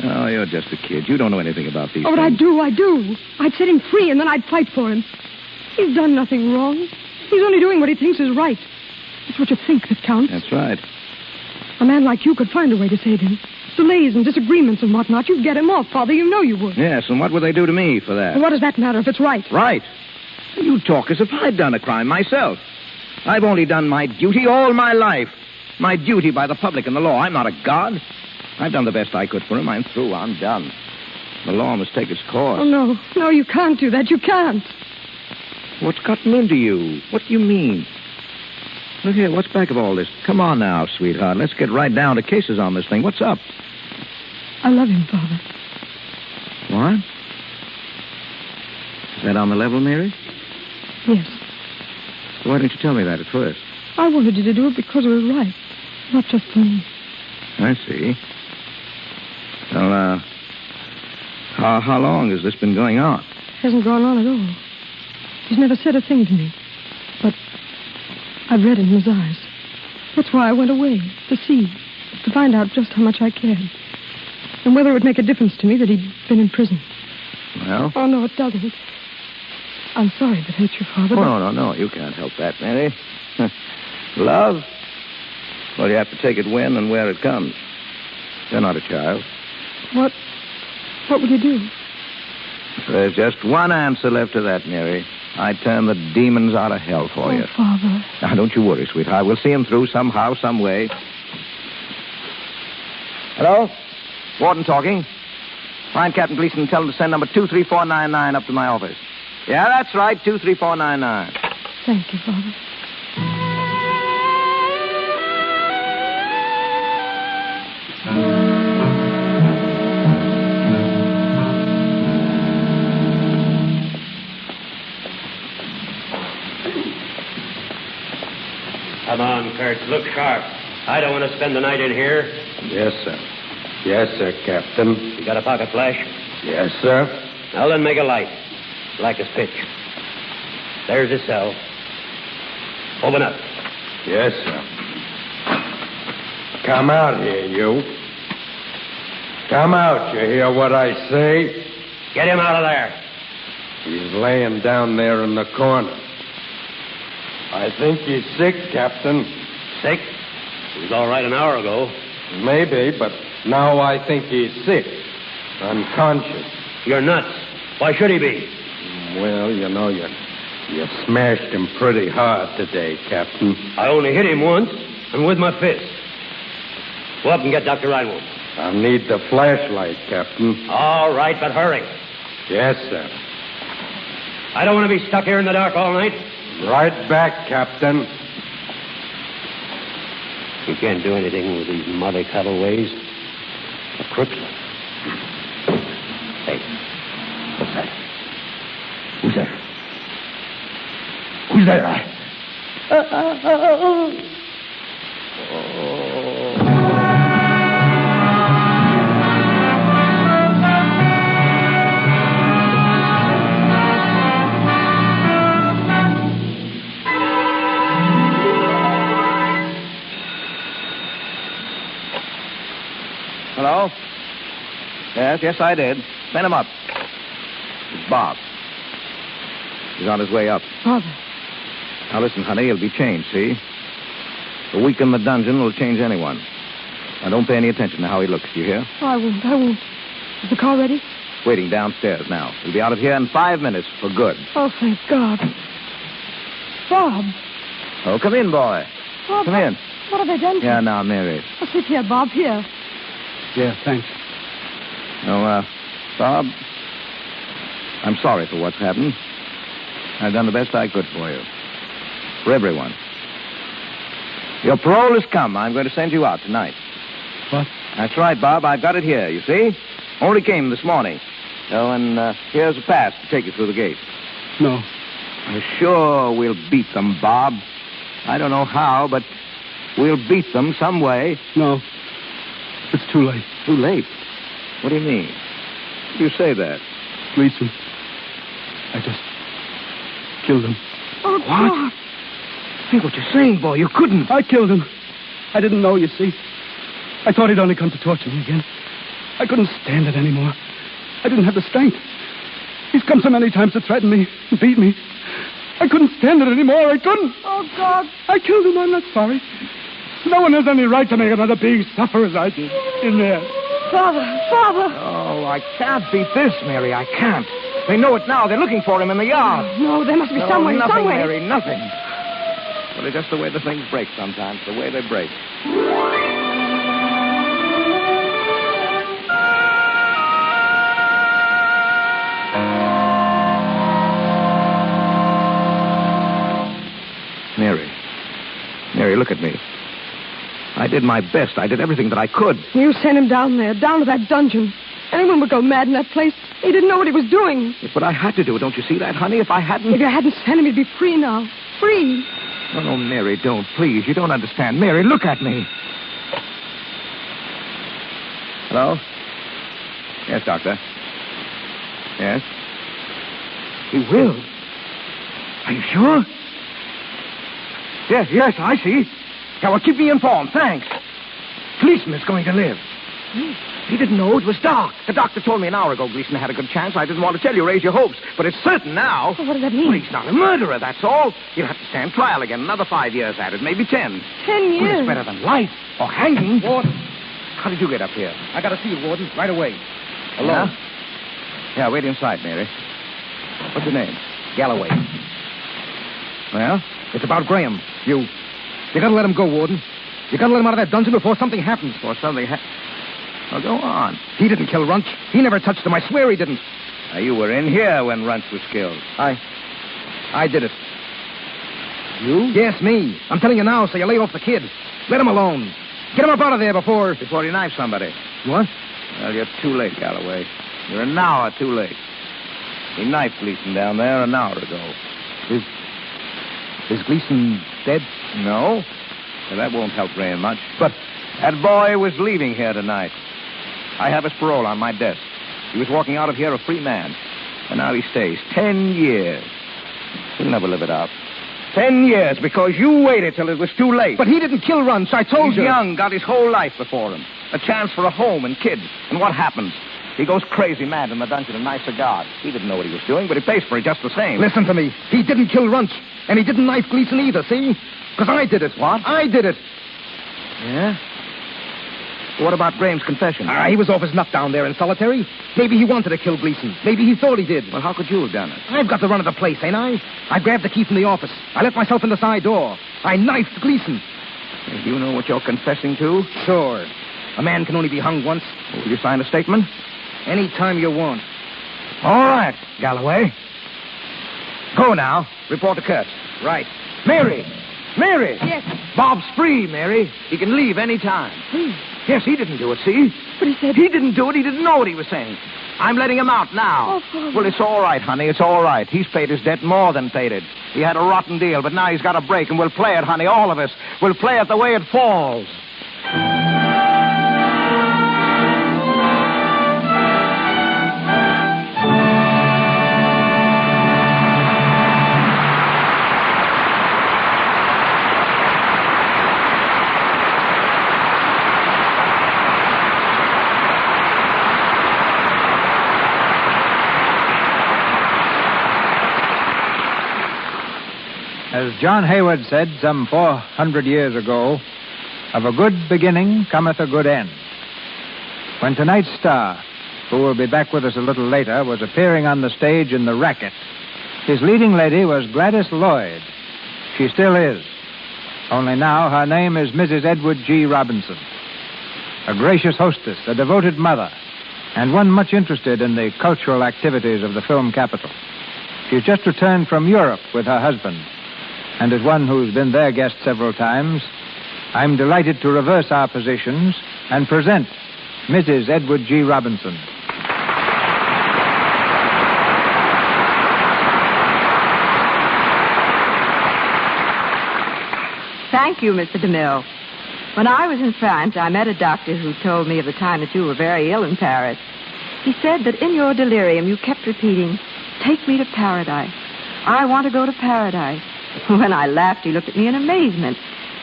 Oh, you're just a kid. You don't know anything about these Oh, but things. I do. I'd set him free, and then I'd fight for him. He's done nothing wrong. He's only doing what he thinks is right. It's what you think that counts. That's right. A man like you could find a way to save him. Delays and disagreements and whatnot, you'd get him off, Father. You know you would. Yes, and what would they do to me for that? Well, what does that matter if it's right? Right. You talk as if I'd done a crime myself. I've only done my duty all my life. My duty by the public and the law. I'm not a god. I've done the best I could for him. I'm through. I'm done. The law must take its course. Oh, no. No, you can't do that. You can't. What's gotten into you? What do you mean? Look here, what's back of all this? Come on now, sweetheart. Let's get right down to cases on this thing. What's up? I love him, Father. What? Is that on the level, Mary? Yes. Why didn't you tell me that at first? I wanted you to do it because it was right. Not just for me. I see. Well, how long has this been going on? It hasn't gone on at all. He's never said a thing to me. But I've read it in his eyes. That's why I went away, to see, to find out just how much I cared. And whether it would make a difference to me that he'd been in prison. Well? Oh, no, it doesn't. I'm sorry if it hurts your father. Oh, no. You can't help that, Mary. Love? Well, you have to take it when and where it comes. You're not a child. What would you do? There's just one answer left to that, Mary. I'd turn the demons out of hell for you. Father. Now, don't you worry, sweetheart. We'll see him through somehow, some way. Hello? Warden talking. Find Captain Gleason and tell him to send number 23499 up to my office. Yeah, that's right, 23499. Thank you, Father. Come on, Kurt. Look sharp. I don't want to spend the night in here. Yes, sir. Yes, sir, Captain. You got a pocket flash? Yes, sir. Now then, make a light. Black as pitch. There's his cell. Open up. Yes, sir. Come out here, you. Come out, you hear what I say? Get him out of there. He's laying down there in the corner. I think he's sick, Captain. Sick? He was all right an hour ago. Maybe, but now I think he's sick. Unconscious. You're nuts. Why should he be? Well, you know, you smashed him pretty hard today, Captain. I only hit him once, and with my fist. Go up and get Dr. Reinwald. I'll need the flashlight, Captain. All right, but hurry. Yes, sir. I don't want to be stuck here in the dark all night. Right back, Captain. You can't do anything with these mollycoddle ways. A crook. Hey, what's that? Who's there? Who's there? Hello? Yes, I did. Send him up. It's Bob. He's on his way up. Father. Now, listen, honey, he'll be changed, see? A week in the dungeon will change anyone. Now, don't pay any attention to how he looks, do you hear? Oh, I won't. Is the car ready? Waiting downstairs now. He'll be out of here in 5 minutes for good. Oh, thank God. Bob. Oh, come in, boy. Bob, Come in. What have they done to you? Yeah, now, Mary. Oh, sit here, Bob, here. Yeah, thanks. No, Bob, I'm sorry for what's happened. I've done the best I could for you. For everyone. Your parole has come. I'm going to send you out tonight. What? That's right, Bob. I've got it here, you see? Only came this morning. Oh, and here's a pass to take you through the gate. No. Sure, we'll beat them, Bob. I don't know how, but we'll beat them some way. No. It's too late. Too late? What do you mean? You say that? Gleason. I just killed him. Oh, What? God. Think what you're saying, boy. You couldn't. I killed him. I didn't know, you see. I thought he'd only come to torture me again. I couldn't stand it anymore. I didn't have the strength. He's come so many times to threaten me and beat me. I couldn't stand it anymore. I couldn't. Oh, God. I killed him. I'm not sorry. No one has any right to make another being suffer as I did in there. Father. Oh, I can't beat this, Mary. I can't. They know it now. They're looking for him in the yard. No, there must be No, some way, nothing, some way. Mary, nothing. Well, it's just the way the things break sometimes, the way they break. Mary, look at me. I did my best. I did everything that I could. You sent him down there, down to that dungeon. Anyone would go mad in that place. He didn't know what he was doing. But I had to do it. Don't you see that, honey? If I hadn't... If you hadn't sent him, he'd be free now. Free. No, Mary, don't. Please, you don't understand. Mary, look at me. Hello? Yes, Doctor. Yes? He will. Are you sure? Yes, I see. Now, well, keep me informed. Thanks. Gleason is going to live. He didn't know it was dark. The doctor told me an hour ago Gleason had a good chance. I didn't want to tell you, raise your hopes. But it's certain now. Well, what does that mean? Well, he's not a murderer, that's all. He'll have to stand trial again. Another 5 years at it, maybe 10. 10 years? Well, it's better than life or hanging. Warden. How did you get up here? I got to see you, Warden, right away. Alone. Yeah, wait inside, Mary. What's your name? Galloway. Well? It's about Graham. You got to let him go, Warden. You got to let him out of that dungeon before something happens. Before something happens? Well, go on. He didn't kill Runch. He never touched him. I swear he didn't. Now, you were in here when Runch was killed. I did it. You? Yes, me. I'm telling you now, so you lay off the kid. Let him alone. Get him up out of there before he knifes somebody. What? Well, you're too late, Galloway. You're an hour too late. He knifed Gleason down there an hour ago. Is Gleason dead? No. Well, that won't help Graham much. But that boy was leaving here tonight. I have his parole on my desk. He was walking out of here a free man. And now he stays 10 years. He'll never live it out. 10 years because you waited till it was too late. But he didn't kill Runch. I told you. He's young, got his whole life before him. A chance for a home and kids. And what happens? He goes crazy mad in the dungeon and knives a guard. He didn't know what he was doing, but he pays for it just the same. Listen to me. He didn't kill Runch. And he didn't knife Gleason either, see? Because I did it. What? I did it. Yeah? What about Graham's confession? He was off his nut down there in solitary. Maybe he wanted to kill Gleason. Maybe he thought he did. Well, how could you have done it? I've got the run of the place, ain't I? I grabbed the key from the office. I let myself in the side door. I knifed Gleason. Do you know what you're confessing to? Sure. A man can only be hung once. Will you sign a statement? Any time you want. All right, Galloway. Go now. Report to Kurtz. Right. Mary! Yes. Bob's free, Mary. He can leave any time. Free? Yes, he didn't do it, see? But he said... He didn't do it. He didn't know what he was saying. I'm letting him out now. Oh, Father. Well, it's all right, honey. It's all right. He's paid his debt, more than paid it. He had a rotten deal, but now he's got a break, and we'll play it, honey, all of us. We'll play it the way it falls. As John Hayward said some 400 years ago, of a good beginning cometh a good end. When tonight's star, who will be back with us a little later, was appearing on the stage in The Racket, his leading lady was Gladys Lloyd. She still is. Only now her name is Mrs. Edward G. Robinson. A gracious hostess, a devoted mother, and one much interested in the cultural activities of the film capital. She's just returned from Europe with her husband. And as one who's been their guest several times, I'm delighted to reverse our positions and present Mrs. Edward G. Robinson. Thank you, Mr. DeMille. When I was in France, I met a doctor who told me of the time that you were very ill in Paris. He said that in your delirium you kept repeating, "Take me to paradise. I want to go to paradise." When I laughed, he looked at me in amazement.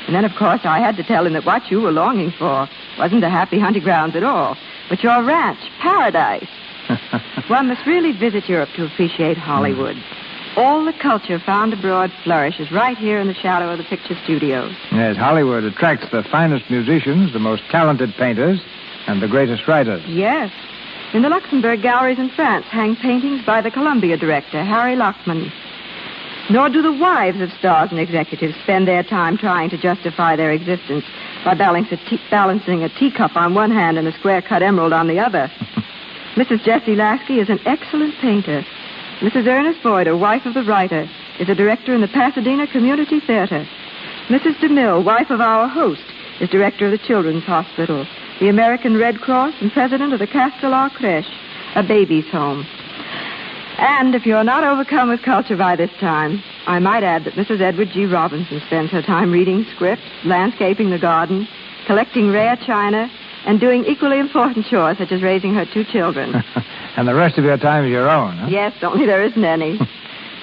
And then, of course, I had to tell him that what you were longing for wasn't the happy hunting grounds at all, but your ranch, paradise. One must really visit Europe to appreciate Hollywood. All the culture found abroad flourishes right here in the shadow of the picture studios. Yes, Hollywood attracts the finest musicians, the most talented painters, and the greatest writers. Yes. In the Luxembourg galleries in France hang paintings by the Columbia director, Harry Lockman. Nor do the wives of stars and executives spend their time trying to justify their existence by balancing a teacup on one hand and a square-cut emerald on the other. Mrs. Jessie Lasky is an excellent painter. Mrs. Ernest Boyder, wife of the writer, is a director in the Pasadena Community Theater. Mrs. DeMille, wife of our host, is director of the Children's Hospital, the American Red Cross, and president of the Castelar Creche, a baby's home. And if you're not overcome with culture by this time, I might add that Mrs. Edward G. Robinson spends her time reading scripts, landscaping the garden, collecting rare china, and doing equally important chores such as raising her 2 children. And the rest of your time is your own, huh? Yes, only there isn't any.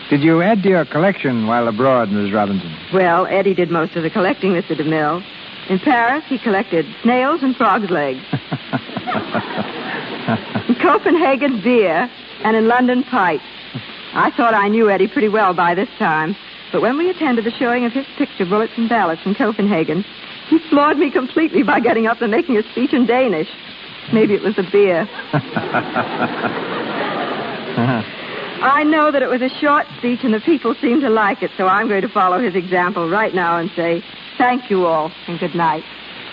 Did you add to your collection while abroad, Mrs. Robinson? Well, Eddie did most of the collecting, Mr. DeMille. In Paris, he collected snails and frogs' legs. In Copenhagen, beer, and in London, pipes. I thought I knew Eddie pretty well by this time, but when we attended the showing of his picture, Bullets and Ballads, in Copenhagen, he floored me completely by getting up and making a speech in Danish. Maybe it was the beer. I know that it was a short speech and the people seemed to like it, so I'm going to follow his example right now and say thank you all and good night.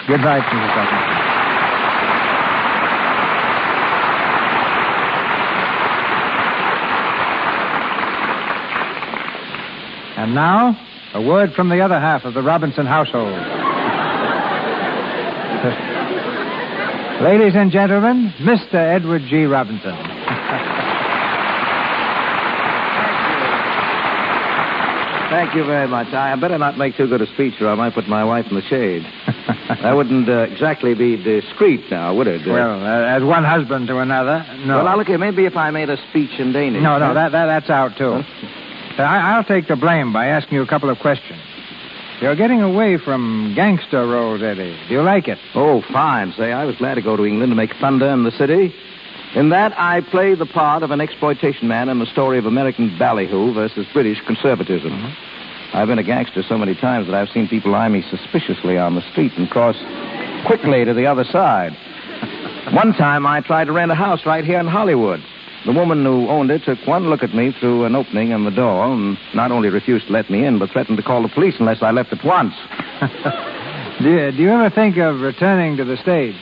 Good night, Mrs. Robinson. And now, a word from the other half of the Robinson household. Ladies and gentlemen, Mr. Edward G. Robinson. Thank you very much. I better not make too good a speech, or I might put my wife in the shade. That wouldn't exactly be discreet now, would it? Well, as one husband to another, no. Well, now, look here. Maybe if I made a speech in Danish. No, that's out, too. I'll take the blame by asking you a couple of questions. You're getting away from gangster roles, Eddie. Do you like it? Oh, fine. Say, I was glad to go to England to make thunder in the city. In that, I play the part of an exploitation man in the story of American ballyhoo versus British conservatism. Mm-hmm. I've been a gangster so many times that I've seen people eye me suspiciously on the street and cross quickly to the other side. One time, I tried to rent a house right here in Hollywood. The woman who owned it took one look at me through an opening in the door and not only refused to let me in, but threatened to call the police unless I left at once. Do you ever think of returning to the stage?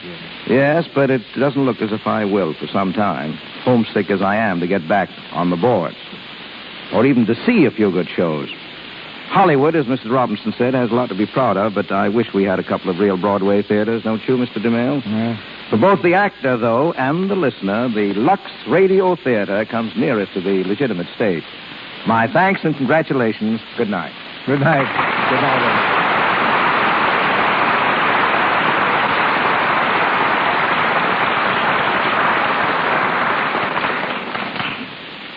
Yes, but it doesn't look as if I will for some time, homesick as I am to get back on the boards, or even to see a few good shows. Hollywood, as Mrs. Robinson said, has a lot to be proud of, but I wish we had a couple of real Broadway theaters, don't you, Mr. DeMille? Yeah. For both the actor, though, and the listener, the Lux Radio Theater comes nearest to the legitimate stage. My thanks and congratulations. Good night. Good night. Good night, Eddie.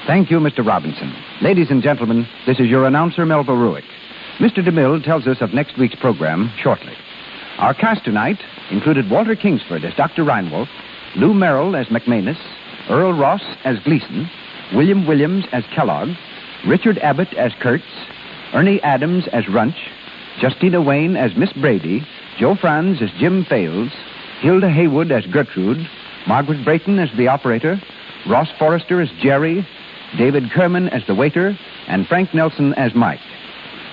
Thank you, Mr. Robinson. Ladies and gentlemen, this is your announcer, Melba Ruick. Mr. DeMille tells us of next week's program shortly. Our cast tonight included Walter Kingsford as Dr. Reinwolf, Lou Merrill as McManus, Earl Ross as Gleason, William Williams as Kellogg, Richard Abbott as Kurtz, Ernie Adams as Runch, Justina Wayne as Miss Brady, Joe Franz as Jim Fales, Hilda Haywood as Gertrude, Margaret Brayton as the operator, Ross Forrester as Jerry, David Kerman as the waiter, and Frank Nelson as Mike.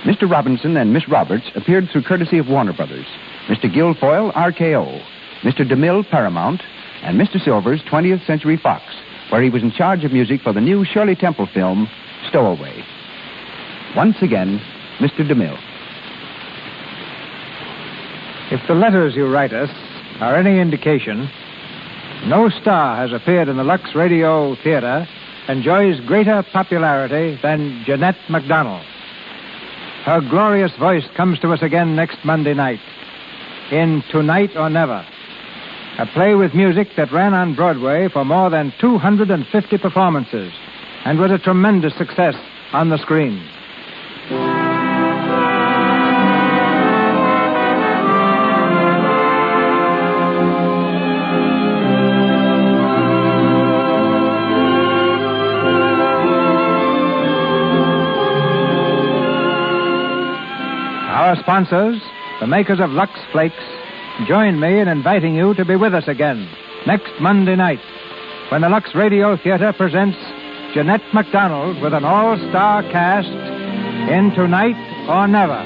Mr. Robinson and Miss Roberts appeared through courtesy of Warner Brothers, Mr. Guilfoyle, RKO, Mr. DeMille, Paramount, and Mr. Silvers, 20th Century Fox, where he was in charge of music for the new Shirley Temple film, Stowaway. Once again, Mr. DeMille. If the letters you write us are any indication, no star has appeared in the Lux Radio Theater enjoys greater popularity than Jeanette MacDonald. Her glorious voice comes to us again next Monday night in Tonight or Never, a play with music that ran on Broadway for more than 250 performances and was a tremendous success on the screen. sponsors, the makers of Lux Flakes, join me in inviting you to be with us again next Monday night when the Lux Radio Theater presents Jeanette MacDonald with an all-star cast in Tonight or Never.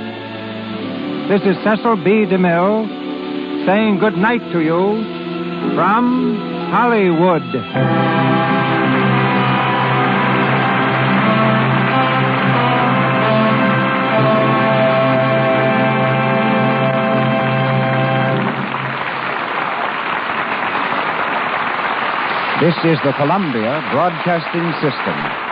This is Cecil B. DeMille saying good night to you from Hollywood. This is the Columbia Broadcasting System.